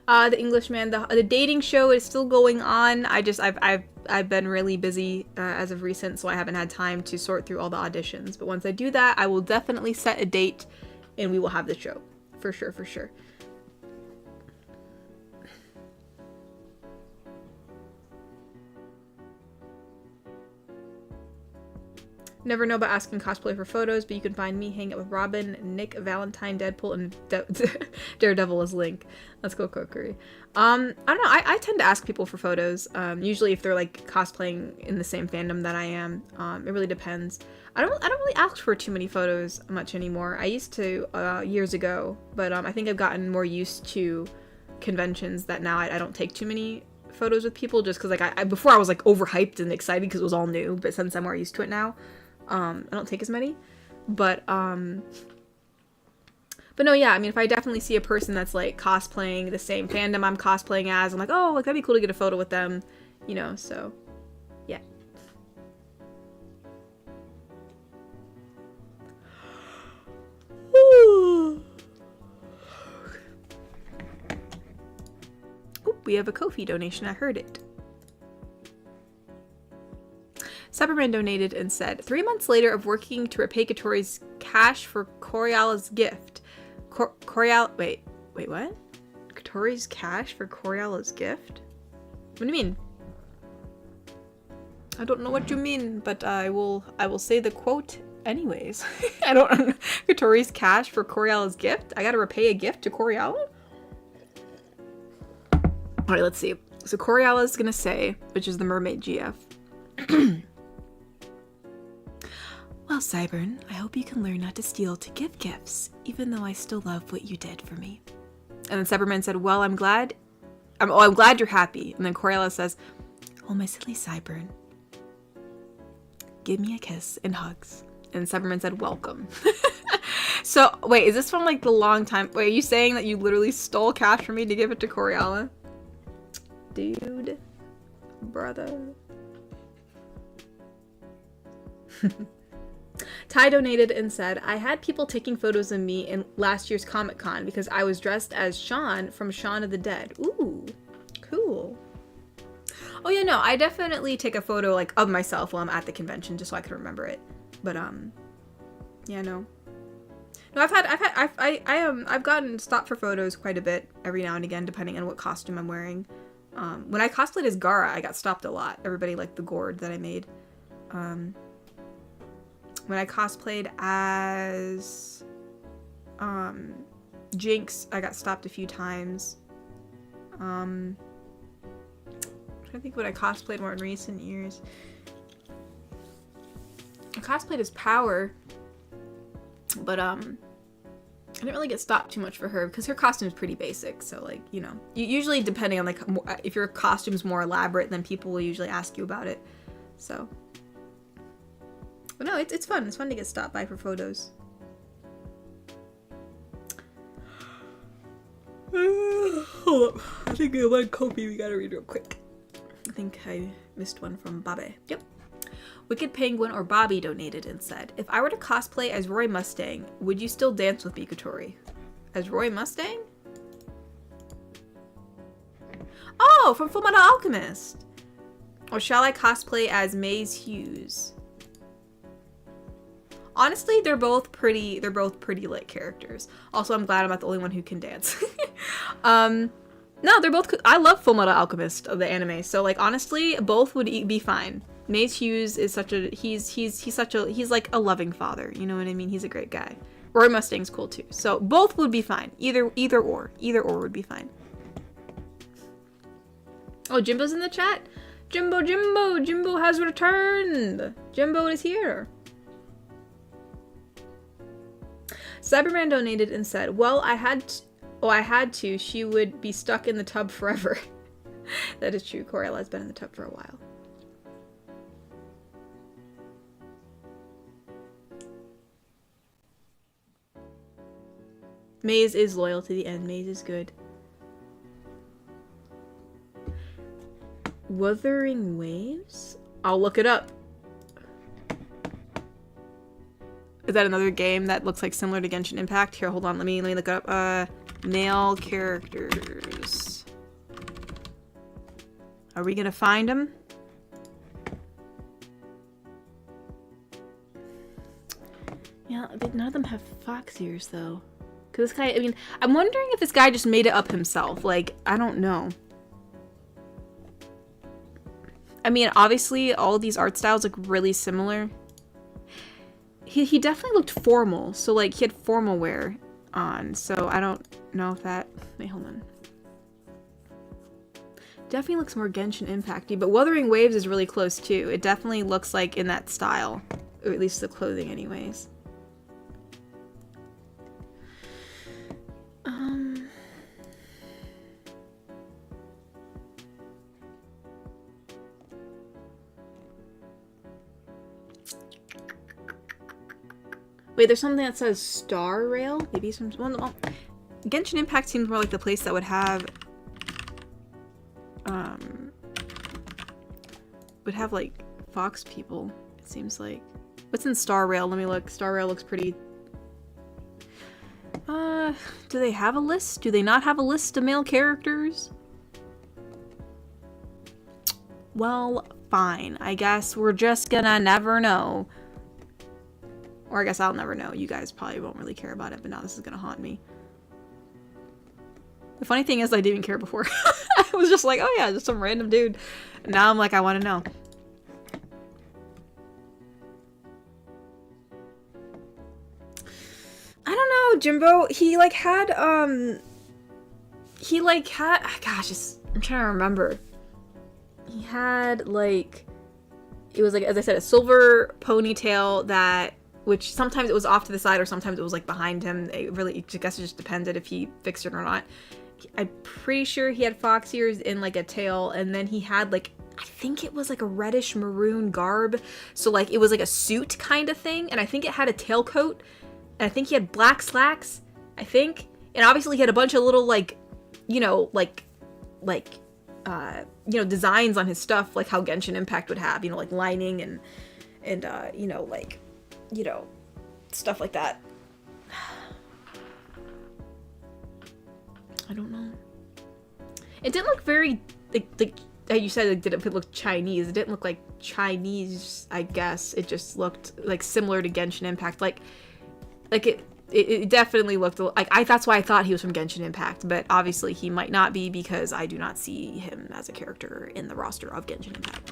Speaker 1: The Englishman, the dating show is still going on. I've been really busy as of recent, so I haven't had time to sort through all the auditions. But once I do that, I will definitely set a date and we will have the show. For sure, for sure. Never know about asking cosplay for photos, but you can find me hanging out with Robin, Nick, Valentine, Deadpool, and Daredevil as Link. Let's go, Kokiri. I don't know. I tend to ask people for photos. Usually, if they're like cosplaying in the same fandom that I am. It really depends. I don't really ask for too many photos much anymore. I used to years ago, but I think I've gotten more used to conventions that now I don't take too many photos with people, just because like before I was like overhyped and excited because it was all new, but since I'm more used to it now. I don't take as many, but no, yeah, I mean, if I definitely see a person that's like cosplaying the same fandom I'm cosplaying as, I'm like, oh, like that'd be cool to get a photo with them, you know, so, yeah. Ooh, we have a Ko-fi donation, I heard it. Cyberman donated and said, 3 months later of working to repay Katori's cash for Coriala's gift. Wait, what? Katori's cash for Coriala's gift? What do you mean? I don't know what you mean, but I will say the quote anyways. I don't know. Katori's cash for Coriala's gift? I gotta repay a gift to Coriala? Alright, let's see. So Coriala's gonna say, which is the Mermaid GF. Cyburn, I hope you can learn not to steal to give gifts, even though I still love what you did for me. And then Cyberman said, well, I'm glad you're happy. And then Coriella says, oh, my silly Cyburn. Give me a kiss and hugs. And Cyberman said, welcome. So, wait, is this from like the long time? Wait, are you saying that you literally stole cash from me to give it to Coriella? Dude. Brother. Ty donated and said, I had people taking photos of me in last year's Comic-Con because I was dressed as Shaun from Shaun of the Dead. Ooh, cool. Oh yeah, no, I definitely take a photo like of myself while I'm at the convention just so I can remember it. But yeah, no. No, I've gotten stopped for photos quite a bit every now and again depending on what costume I'm wearing. When I cosplayed as Gara, I got stopped a lot. Everybody liked the gourd that I made. When I cosplayed as Jinx, I got stopped a few times. I'm trying to think what I cosplayed more in recent years. I cosplayed as Power, but I didn't really get stopped too much for her because her costume is pretty basic. So like, you know, usually depending on like if your costume's more elaborate, then people will usually ask you about it. So. But no, it's fun. It's fun to get stopped by for photos. Hold up. I think we have one copy we gotta read real quick. I think I missed one from Babe. Yep. Wicked Penguin or Bobby donated and said, if I were to cosplay as Roy Mustang, would you still dance with me, Katori? As Roy Mustang? Oh, from Fullmetal Alchemist. Or shall I cosplay as Maze Hughes? Honestly, they're both pretty lit characters. Also, I'm glad I'm not the only one who can dance. No, they're both I love Fullmetal Alchemist of the anime. So like honestly, both would be fine. Maze Hughes is such a he's like a loving father, you know what I mean? He's a great guy. Roy Mustang's cool too. So both would be fine. Either or would be fine. Oh, Jimbo's in the chat. Jimbo has returned. Jimbo is here. Cyberman donated and said, well, I had to, she would be stuck in the tub forever. That is true. Coriella has been in the tub for a while. Maze is loyal to the end. Maze is good. Wuthering Waves? I'll look it up. Is that another game that looks like similar to Genshin Impact? Here, hold on. Let me look it up. Male characters. Are we gonna find them? Yeah, none of them have fox ears though. Cause this guy, I mean, I'm wondering if this guy just made it up himself. Like, I don't know. I mean, obviously, all of these art styles look really similar. He definitely looked formal, so like he had formal wear on, so I don't know if that... Wait, hold on. Definitely looks more Genshin Impact-y, but Wuthering Waves is really close too. It definitely looks like in that style, or at least the clothing anyways. Wait, there's something that says Star Rail? Maybe some... Well, Genshin Impact seems more like the place that would have... like, fox people, it seems like. What's in Star Rail? Let me look. Star Rail looks pretty... do they have a list? Do they not have a list of male characters? Well, fine. I guess we're just gonna never know. Or I guess I'll never know. You guys probably won't really care about it, but now this is gonna haunt me. The funny thing is I didn't even care before. I was just like, oh yeah, just some random dude. And now I'm like, I want to know. I don't know, Jimbo. He had, gosh, I'm trying to remember. He had, like, it was like, as I said, a silver ponytail that which sometimes it was off to the side or sometimes it was like behind him. I guess it just depended if he fixed it or not. I'm pretty sure he had fox ears in like a tail, and then he had like, I think it was like a reddish maroon garb. So like it was like a suit kind of thing, and I think it had a tailcoat, and I think he had black slacks, I think. And obviously he had a bunch of little like, you know, designs on his stuff, like how Genshin Impact would have, you know, like lining and you know, like, you know, stuff like that. I don't know. It didn't look very, like you said, it didn't look Chinese. It didn't look like Chinese, I guess. It just looked like similar to Genshin Impact. Like it definitely looked like, that's why I thought he was from Genshin Impact, but obviously he might not be because I do not see him as a character in the roster of Genshin Impact.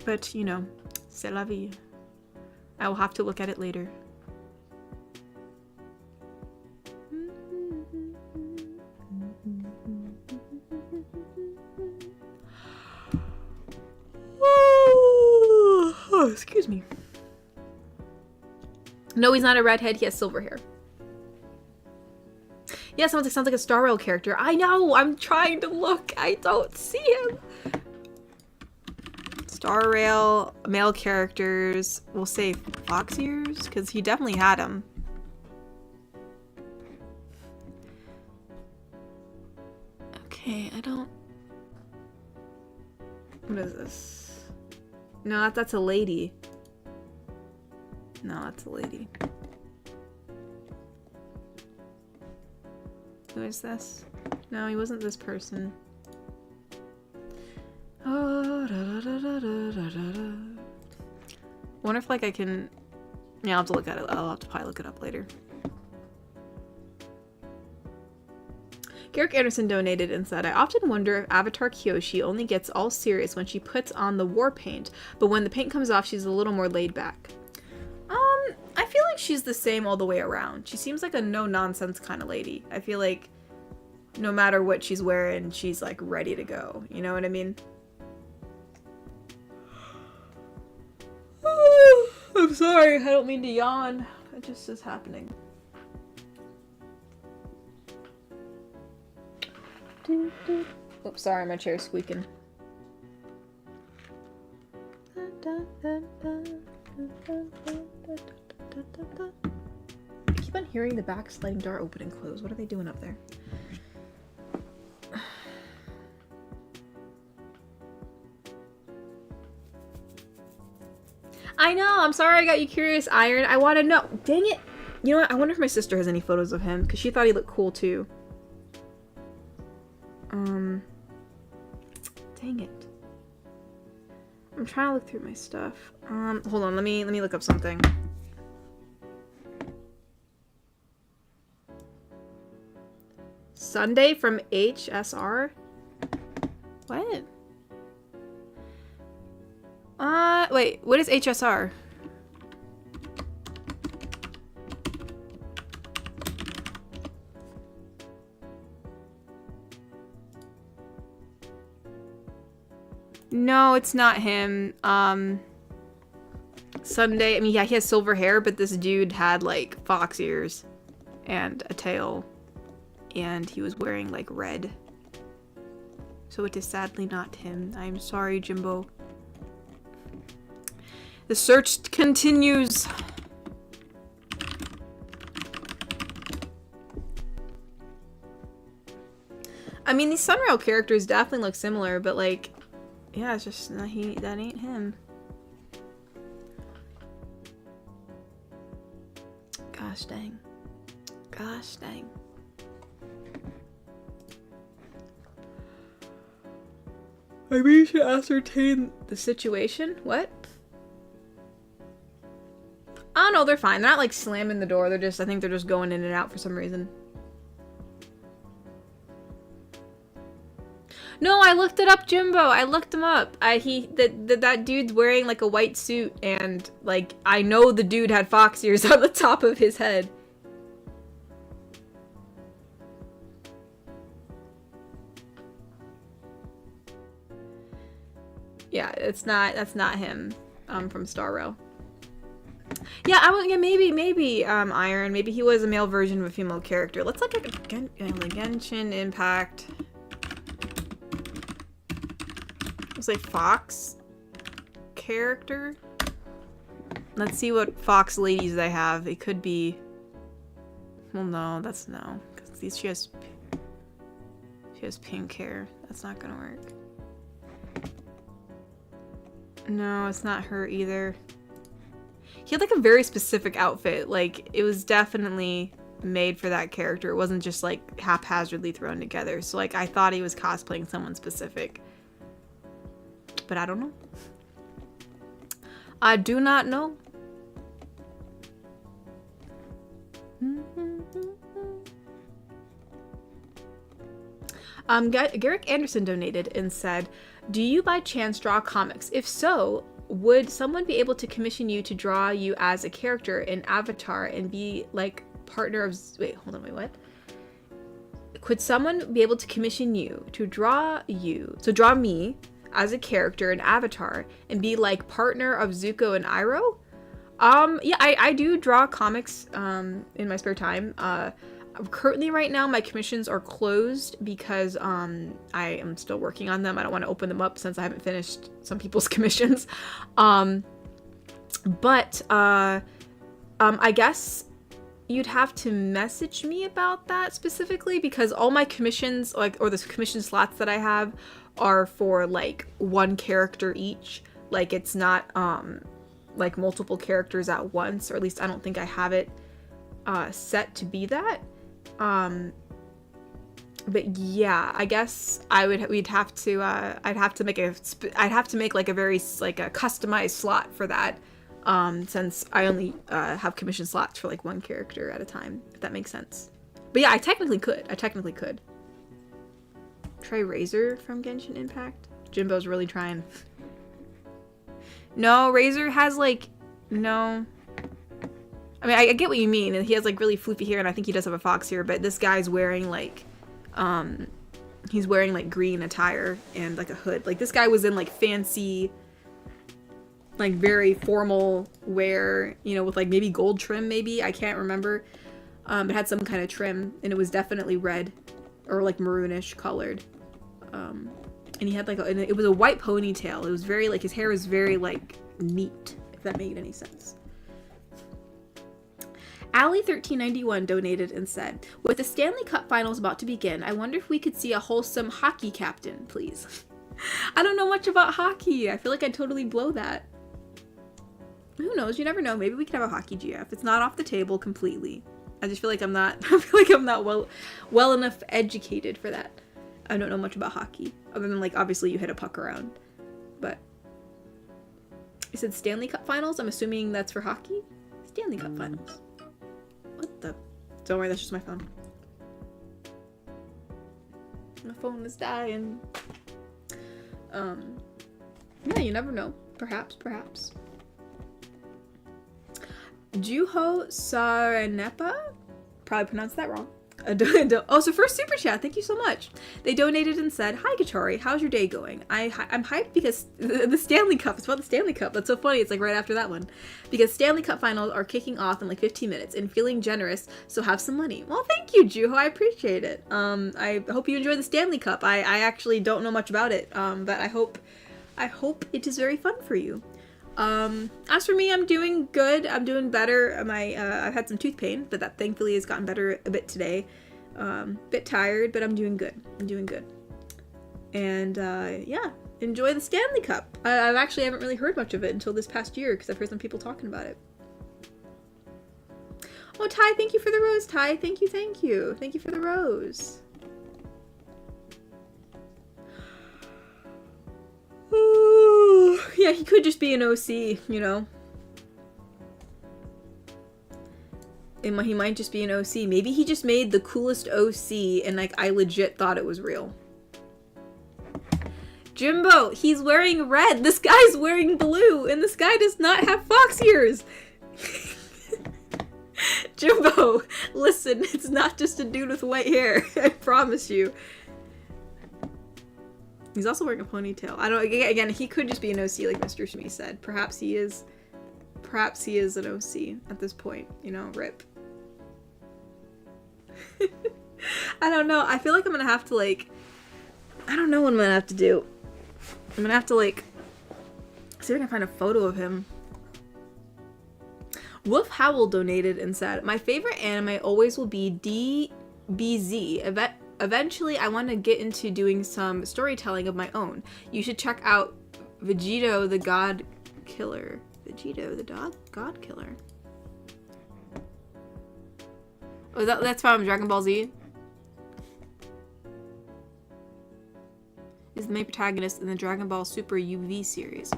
Speaker 1: But, you know, c'est la vie. I will have to look at it later. Oh, excuse me. No, he's not a redhead. He has silver hair. Yeah, sounds like a Star Rail character. I know. I'm trying to look. I don't see him. Star Rail male characters. We'll say fox ears because he definitely had them. Okay, I don't. What is this? No, that's a lady. No, that's a lady. Who is this? No, he wasn't this person. Oh, wonder if like I can. Yeah, I'll have to look at it. I'll have to probably look it up later. Garrick Anderson donated and said, I often wonder if Avatar Kyoshi only gets all serious when she puts on the war paint, but when the paint comes off, she's a little more laid back. I feel like she's the same all the way around. She seems like a no-nonsense kind of lady. I feel like no matter what she's wearing, she's like ready to go. You know what I mean? I'm sorry, I don't mean to yawn. It just is happening. Oops, sorry, my chair's squeaking. I keep on hearing the back sliding door open and close. What are they doing up there? I know, I'm sorry I got you curious, Iron. I want to know. Dang it. You know what? I wonder if my sister has any photos of him, because she thought he looked cool too. Dang it. I'm trying to look through my stuff. Hold on, let me look up something. Sunday from HSR? What? Wait, what is HSR? No, it's not him. Sunday, I mean, yeah, he has silver hair, but this dude had, like, fox ears and a tail, and he was wearing, like, red. So it is sadly not him. I'm sorry, Jimbo. The search continues. I mean, these Sunrail characters definitely look similar, but, like, yeah, it's just that ain't him. Gosh dang. Gosh dang. Maybe you should ascertain the situation. What? Oh no, they're fine. They're not like slamming the door. I think they're just going in and out for some reason. No, I looked it up, Jimbo. I looked him up. That dude's wearing like a white suit, and like I know the dude had fox ears on the top of his head. Yeah, that's not him from Star Rail. Yeah, maybe Iron. Maybe he was a male version of a female character. Let's look at Genshin Impact. Let's say Fox character. Let's see what Fox ladies they have. It could be. Well, no, that's no. Because she has pink hair. That's not gonna work. No, it's not her either. He had like a very specific outfit. Like, it was definitely made for that character. It wasn't just like haphazardly thrown together. So like, I thought he was cosplaying someone specific. But I don't know. I do not know. Garrick Anderson donated and said, do you by chance draw comics? If so, would someone be able to commission you to draw you as a character in Avatar and be like partner of... Wait, hold on, wait, what? Could someone be able to commission you to draw you... So draw me as a character in Avatar and be like partner of Zuko and Iroh? Yeah, I do draw comics in my spare time. Currently right now my commissions are closed because I am still working on them. I don't want to open them up since I haven't finished some people's commissions. But I guess you'd have to message me about that specifically, because all my commissions, like, or the commission slots that I have are for like one character each. Like, it's not like multiple characters at once, or at least I don't think I have it set to be that. But yeah, I guess we'd have to I'd have to make like a very like a customized slot for that, since I only have commission slots for like one character at a time, if that makes sense. But yeah, I technically could try Razor from Genshin Impact. Jimbo's really trying. No, Razor has like no. I mean, I get what you mean, and he has like really floofy hair, and I think he does have a fox here, but this guy's wearing like, he's wearing like green attire and like a hood. Like, this guy was in like fancy, like very formal wear, you know, with like maybe gold trim, maybe, I can't remember. It had some kind of trim, and it was definitely red or like maroonish colored. And he had like it was a white ponytail. It was very like, his hair was very like neat, if that made any sense. Allie1391 donated and said, with the Stanley Cup finals about to begin, I wonder if we could see a wholesome hockey captain, please. I don't know much about hockey. I feel like I'd totally blow that. Who knows? You never know. Maybe we could have a hockey GF. It's not off the table completely. I just feel like I'm not well enough educated for that. I don't know much about hockey, other than like obviously you hit a puck around. But it said Stanley Cup finals. I'm assuming that's for hockey. Stanley Cup finals. What the? Don't worry, that's just my phone. My phone is dying. Yeah, you never know. Perhaps. Juho Saranepa? Probably pronounced that wrong. Oh, so first super chat, thank you so much. They donated and said, hi Katori, how's your day going? I'm hyped because the Stanley Cup, it's about the Stanley Cup. That's so funny, it's like right after that one. Because Stanley Cup finals are kicking off in like 15 minutes and feeling generous, so have some money. Well, thank you, Juho, I appreciate it. I hope you enjoy the Stanley Cup. I actually don't know much about it, but I hope it is very fun for you. As for me, I'm doing good. I'm doing better. I've had some tooth pain, but that thankfully has gotten better a bit today. Bit tired, but I'm doing good. And, yeah, enjoy the Stanley Cup. I haven't really heard much of it until this past year, because I've heard some people talking about it. Oh, Ty, thank you for the rose, Ty. Thank you. Thank you for the rose. Yeah, he could just be an OC, you know. He might just be an OC. Maybe he just made the coolest OC and like I legit thought it was real. Jimbo, he's wearing red. This guy's wearing blue and this guy does not have fox ears. Jimbo, listen, it's not just a dude with white hair. I promise you. He's also wearing a ponytail. I don't, again, he could just be an OC like Mr. Shmi said. Perhaps he is an OC at this point, you know, rip. I don't know. I feel like I'm gonna have to like, I don't know what I'm gonna have to do. I'm gonna have to like, see if I can find a photo of him. Wolf Howl donated and said, my favorite anime always will be DBZ. Eventually, I want to get into doing some storytelling of my own. You should check out Vegito the God Killer. Vegito the God Killer. Oh, that's from Dragon Ball Z? Is the main protagonist in the Dragon Ball Super UV series.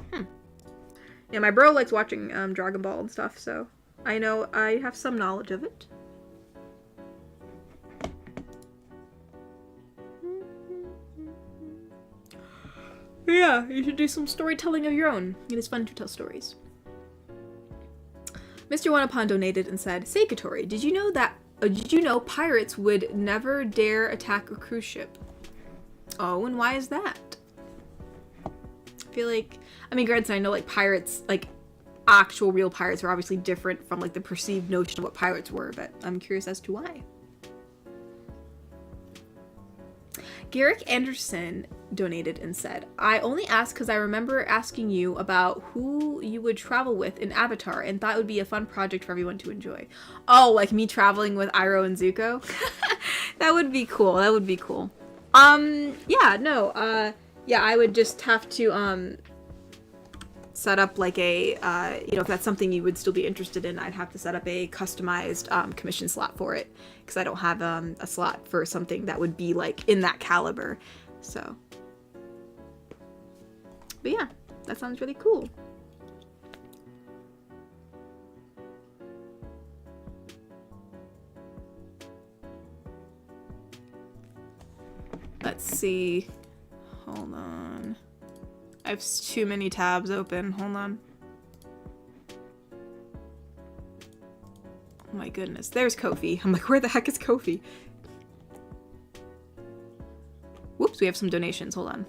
Speaker 1: Yeah, my bro likes watching Dragon Ball and stuff, so I know I have some knowledge of it. Yeah, you should do some storytelling of your own. It is fun to tell stories. Mr. Wanapon donated and said, Seikatori, did you know pirates would never dare attack a cruise ship? Oh, and why is that? I feel like, I mean, granted, I know like pirates, like actual real pirates are obviously different from like the perceived notion of what pirates were, but I'm curious as to why. Garrick Anderson donated and said, I only asked because I remember asking you about who you would travel with in Avatar and thought it would be a fun project for everyone to enjoy. Oh, like me traveling with Iroh and Zuko? That would be cool. That would be cool. Yeah, no, yeah, I would just have to, set up like a, you know, if that's something you would still be interested in, I'd have to set up a customized, commission slot for it, because I don't have, a slot for something that would be like in that caliber, so. But yeah, that sounds really cool. Let's see. Hold on. I have too many tabs open. Hold on. Oh my goodness. There's Kofi. I'm like, where the heck is Kofi? Whoops, we have some donations. Hold on.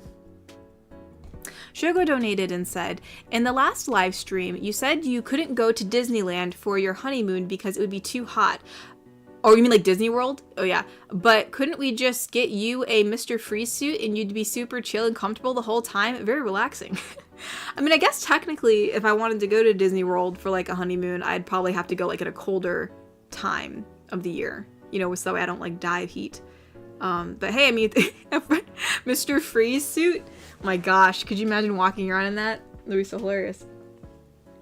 Speaker 1: Shogo donated and said, in the last live stream, you said you couldn't go to Disneyland for your honeymoon because it would be too hot. Oh, you mean like Disney World? Oh yeah. But couldn't we just get you a Mr. Freeze suit and you'd be super chill and comfortable the whole time? Very relaxing. I mean, I guess technically if I wanted to go to Disney World for like a honeymoon, I'd probably have to go like at a colder time of the year, you know, so I don't like die of heat. But hey, I mean, Mr. Freeze suit? My gosh, could you imagine walking around in that? That'd be so hilarious.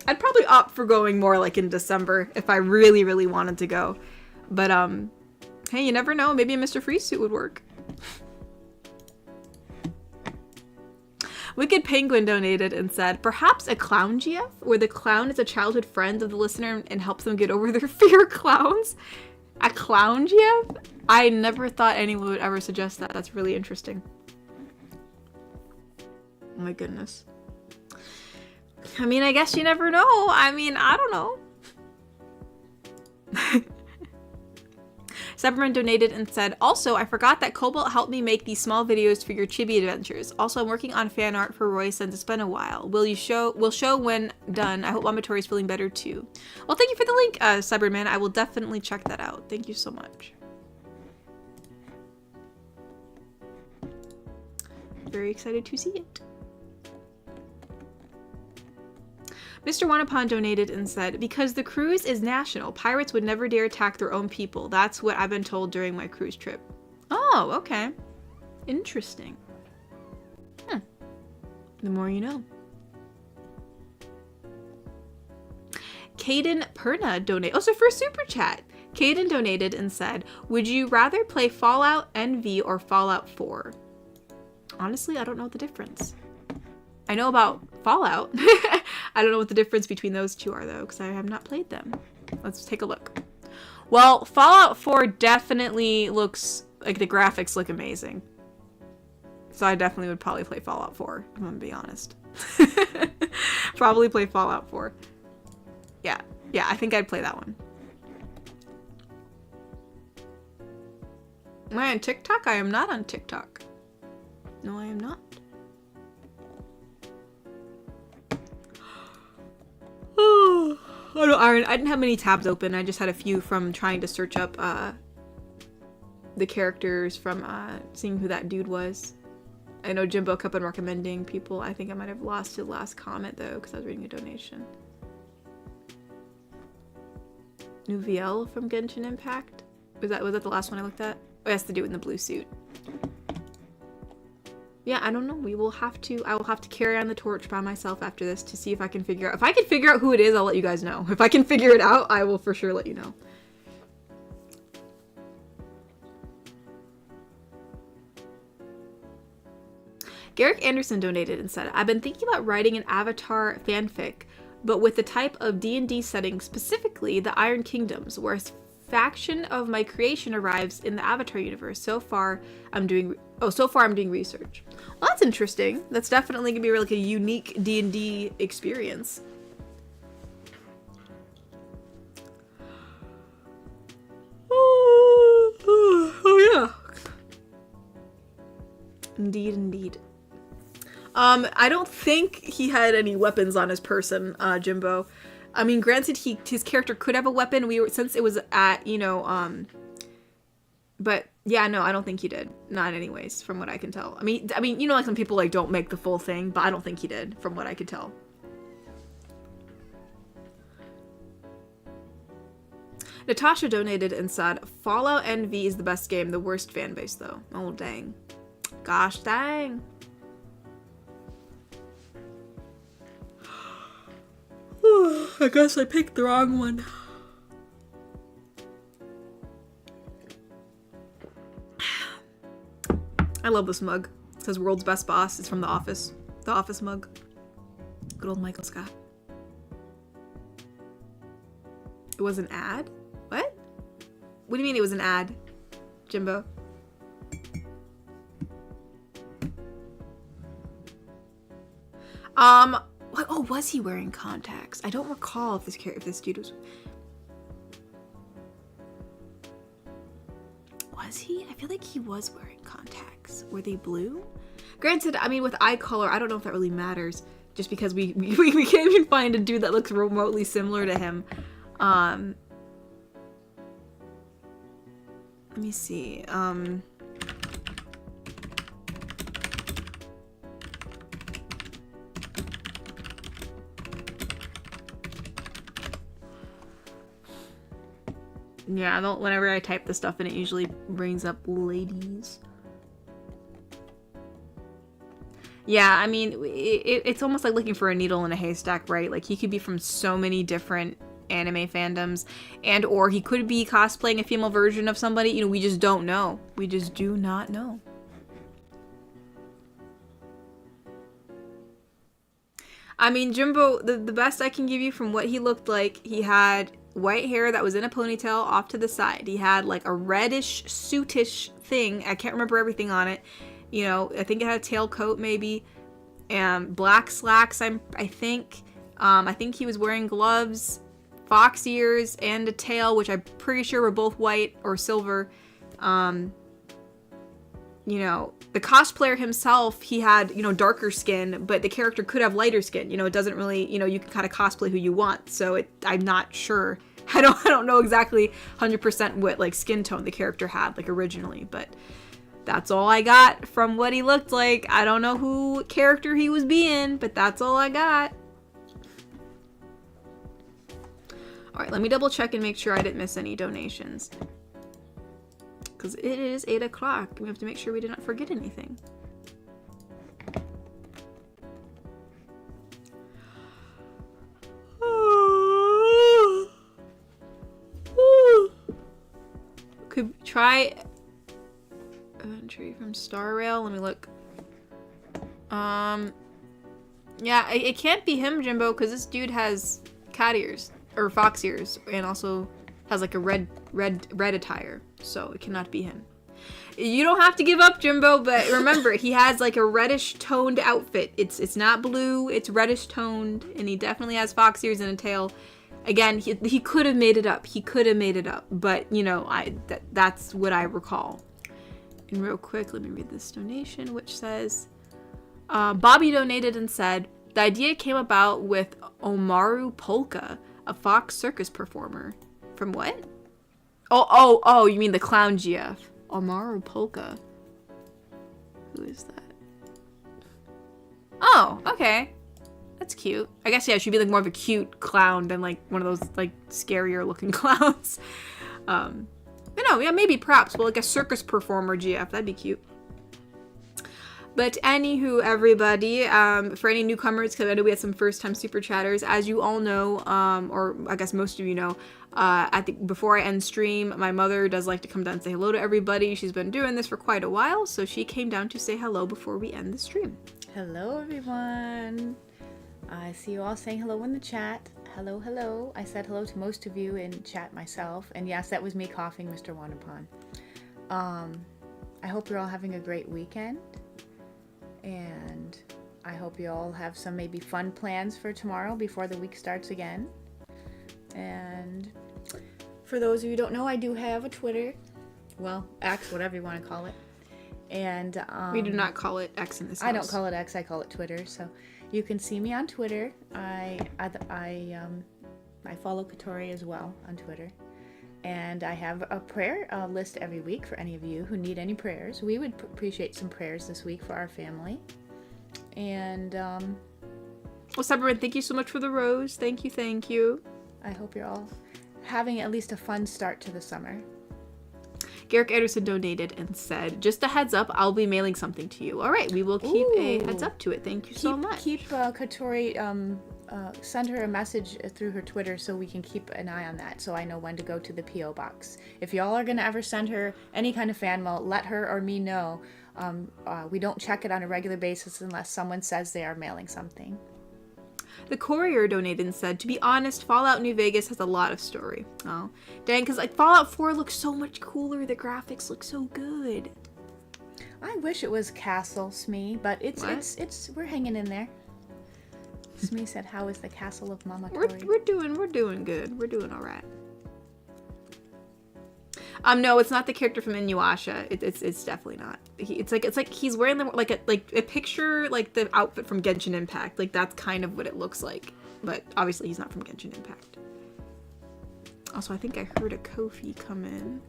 Speaker 1: I'd probably opt for going more like in December if I really, really wanted to go. But, hey, you never know. Maybe a Mr. Freeze suit would work. Wicked Penguin donated and said, perhaps a clown GF, where the clown is a childhood friend of the listener and helps them get over their fear of clowns? A clown GF? I never thought anyone would ever suggest that. That's really interesting. Oh my goodness. I mean, I guess you never know. I mean, I don't know. Severman donated and said, also, I forgot that Cobalt helped me make these small videos for your chibi adventures. Also, I'm working on fan art for Roy since it's been a while. We'll show when done. I hope Momotori's feeling better too. Well, thank you for the link, Cyberman. I will definitely check that out. Thank you so much. Very excited to see it. Mr. Wanapon donated and said, because the cruise is national, pirates would never dare attack their own people. That's what I've been told during my cruise trip. Oh, okay. Interesting. The more you know. Caden Perna donated. Oh, so for a super chat. Caden donated and said, would you rather play Fallout NV or Fallout 4? Honestly, I don't know the difference. I know about Fallout. I don't know what the difference between those two are, though, because I have not played them. Let's take a look. Well, Fallout 4 definitely looks like the graphics look amazing. So I definitely would probably play Fallout 4, I'm gonna be honest. Probably play Fallout 4. Yeah, I think I'd play that one. Am I on TikTok? I am not on TikTok. No, I am not. Oh no, Iron, I didn't have many tabs open. I just had a few from trying to search up the characters from seeing who that dude was. I know Jimbo kept on recommending people. I think I might have lost his last comment though because I was reading a donation. Nuviel from Genshin Impact? Was that the last one I looked at? Oh, it has to do it in the blue suit. Yeah, I don't know. I will have to carry on the torch by myself after this to see if I can figure out. If I can figure out who it is, I'll let you guys know. If I can figure it out, I will for sure let you know. Garrick Anderson donated and said, I've been thinking about writing an Avatar fanfic, but with the type of D&D setting, specifically the Iron Kingdoms, where a faction of my creation arrives in the Avatar universe. So far, I'm doing research. Well, that's interesting. That's definitely gonna be like a unique D&D experience. Oh yeah. Indeed, indeed. I don't think he had any weapons on his person, Jimbo. I mean, granted, his character could have a weapon. Since it was at, but yeah, no, I don't think he did. Not anyways, from what I can tell. I mean, like some people like don't make the full thing, but I don't think he did, from what I could tell. Natasha donated and said, Fallout NV is the best game, the worst fan base though. Oh dang. Gosh dang. I guess I picked the wrong one. I love this mug. It says world's best boss. It's from The Office. The Office mug. Good old Michael Scott. It was an ad? What? What do you mean it was an ad, Jimbo? What? Oh, was he wearing contacts? I don't recall if this dude was. Was he? I feel like he was wearing contacts. Were they blue? Granted, I mean, with eye color, I don't know if that really matters. Just because we can't even find a dude that looks remotely similar to him. Let me see. Yeah, whenever I type this stuff in, it usually brings up ladies. Yeah, I mean, it's almost like looking for a needle in a haystack, right? Like, he could be from so many different anime fandoms, and or he could be cosplaying a female version of somebody. We just don't know. We just do not know. I mean, Jimbo, the best I can give you from what he looked like, he had white hair that was in a ponytail off to the side. He had like a reddish suitish thing. I can't remember everything on it. I think it had a tailcoat maybe, and black slacks. I think he was wearing gloves, fox ears, and a tail, which I'm pretty sure were both white or silver. The cosplayer himself, he had, darker skin, but the character could have lighter skin. It doesn't really, you can kind of cosplay who you want. So I'm not sure. I don't know exactly 100% what like skin tone the character had like originally, but that's all I got from what he looked like. I don't know who character he was being, but that's all I got. All right, let me double check and make sure I didn't miss any donations. Because it is 8 o'clock. We have to make sure we did not forget anything. Could try entry from Star Rail. Let me look. Yeah, it can't be him, Jimbo, because this dude has cat ears or fox ears, and also has like a red attire, so it cannot be him. You don't have to give up, Jimbo, but remember, he has like a reddish toned outfit. It's not blue, it's reddish toned, and he definitely has fox ears and a tail. Again, he could have made it up. He could have made it up, but that's what I recall. And real quick, let me read this donation, which says, Bobby donated and said, the idea came about with Omaru Polka, A fox circus performer. From what? Oh, you mean the clown GF. Amaro Polka. Who is that? Oh, okay. That's cute. I guess, yeah, she'd be like more of a cute clown than like one of those like scarier looking clowns. But no, yeah, maybe perhaps. Well, like a circus performer GF, that'd be cute. But anywho, everybody, for any newcomers, because I know we had some first-time super chatters, as you all know, or I guess most of you know, before I end stream, my mother does like to come down and say hello to everybody. She's been doing this for quite a while, so she came down to say hello before we end the stream.
Speaker 3: Hello, everyone. I see you all saying hello in the chat. Hello, hello. I said hello to most of you in chat myself, and yes, that was me coughing, Mr. Wanapan. I hope you're all having a great weekend. And I hope you all have some maybe fun plans for tomorrow before the week starts again. And for those of you who don't know, I do have a Twitter. Well, X, whatever you want to call it. And
Speaker 1: we do not call it X in this house.
Speaker 3: I don't call it X, I call it Twitter. So you can see me on Twitter. I follow Katori as well on Twitter. And I have a prayer list every week for any of you who need any prayers. We would appreciate some prayers this week for our family. And,
Speaker 1: well, Cyberman, thank you so much for the rose. Thank you.
Speaker 3: I hope you're all having at least a fun start to the summer.
Speaker 1: Garrick Ederson donated and said, just a heads up, I'll be mailing something to you. All right, we will keep a heads up to it. Thank you so much.
Speaker 3: Keep Katori... send her a message through her Twitter so we can keep an eye on that, so I know when to go to the P.O. box. If y'all are going to ever send her any kind of fan mail, let her or me know. We don't check it on a regular basis unless someone says they are mailing something.
Speaker 1: The Courier donated and said, to be honest, Fallout New Vegas has a lot of story. Oh, dang, because like Fallout 4 looks so much cooler. The graphics look so good.
Speaker 3: I wish it was Castle Smee, but it's we're hanging in there. Smee said, how is the castle of Mama Tori?
Speaker 1: We're doing good. We're doing all right. No, it's not the character from Inuyasha. It's definitely not. It's like he's wearing like a picture like the outfit from Genshin Impact. Like that's kind of what it looks like. But obviously he's not from Genshin Impact. Also, I think I heard a Kofi come in.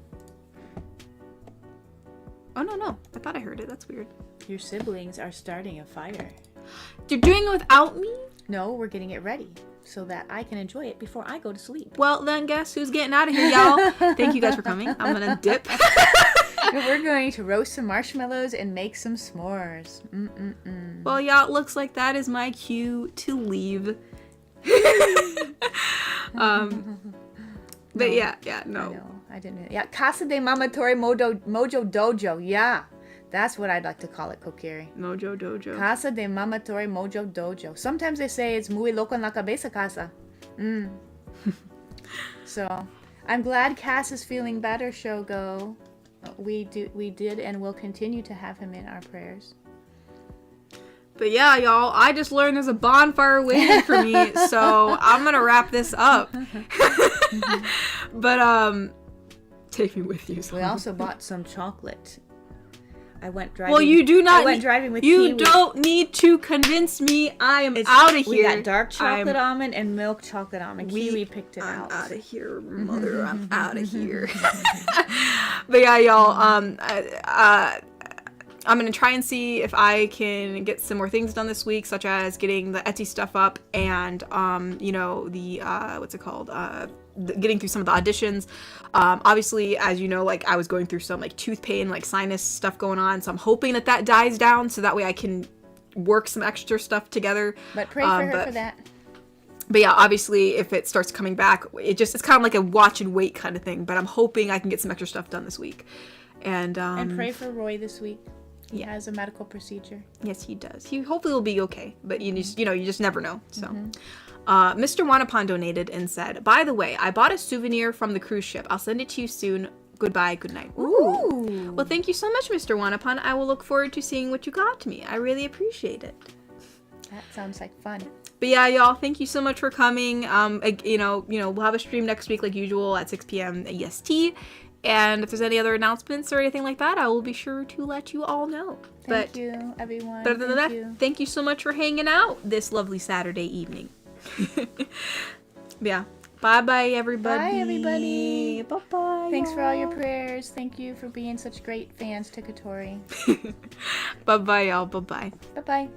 Speaker 1: Oh no, I thought I heard it. That's weird.
Speaker 3: Your siblings are starting a fire.
Speaker 1: They're doing it without me?
Speaker 3: No, we're getting it ready so that I can enjoy it before I go to sleep.
Speaker 1: Well, then guess who's getting out of here, y'all? Thank you guys for coming. I'm gonna dip.
Speaker 3: We're going to roast some marshmallows and make some s'mores.
Speaker 1: Well, y'all, it looks like that is my cue to leave. But yeah, no.
Speaker 3: I didn't. Yeah, Casa de Mamatori Mojo Dojo. Yeah. That's what I'd like to call it, Kokiri.
Speaker 1: Mojo Dojo.
Speaker 3: Casa de Mamatori Mojo Dojo. Sometimes they say it's muy loco en la cabeza casa. So, I'm glad Cass is feeling better, Shogo. We did and will continue to have him in our prayers.
Speaker 1: But yeah, y'all, I just learned there's a bonfire waiting for me, so I'm gonna wrap this up. But, take me with you.
Speaker 3: We also bought some chocolate. I went driving.
Speaker 1: Well, you do not.
Speaker 3: I went driving with
Speaker 1: you.
Speaker 3: Kiwi.
Speaker 1: Don't need to convince me. I am out of here.
Speaker 3: We got dark chocolate almond and milk chocolate almond. Kiwi picked it out.
Speaker 1: I'm out of here, mother. I'm out of here. But yeah, y'all. I'm gonna try and see if I can get some more things done this week, such as getting the Etsy stuff up and the what's it called? Getting through some of the auditions. Obviously, as you know, like I was going through some like tooth pain, like sinus stuff going on, so I'm hoping that dies down so that way I can work some extra stuff together.
Speaker 3: But pray for her for that.
Speaker 1: But yeah, obviously, if it starts coming back, it's kind of like a watch and wait kind of thing. But I'm hoping I can get some extra stuff done this week. And
Speaker 3: pray for Roy this week. He has a medical procedure.
Speaker 1: Yes, he does. He hopefully will be okay, but you just never know. So, Mr. Wanapan donated and said, "By the way, I bought a souvenir from the cruise ship. I'll send it to you soon. Goodbye, good night."
Speaker 3: Ooh.
Speaker 1: Well, thank you so much, Mr. Wanapan. I will look forward to seeing what you got me. I really appreciate it.
Speaker 3: That sounds like fun.
Speaker 1: But yeah, y'all, thank you so much for coming. We'll have a stream next week like usual at 6 p.m. EST. And if there's any other announcements or anything like that, I will be sure to let you all know.
Speaker 3: Thank you, everyone.
Speaker 1: But other than that, thank you so much for hanging out this lovely Saturday evening. Yeah. Bye-bye, everybody.
Speaker 3: Bye, everybody.
Speaker 1: Bye-bye.
Speaker 3: Thanks for all your prayers. Thank you for being such great fans to Katori.
Speaker 1: Bye-bye, y'all. Bye-bye.
Speaker 3: Bye-bye.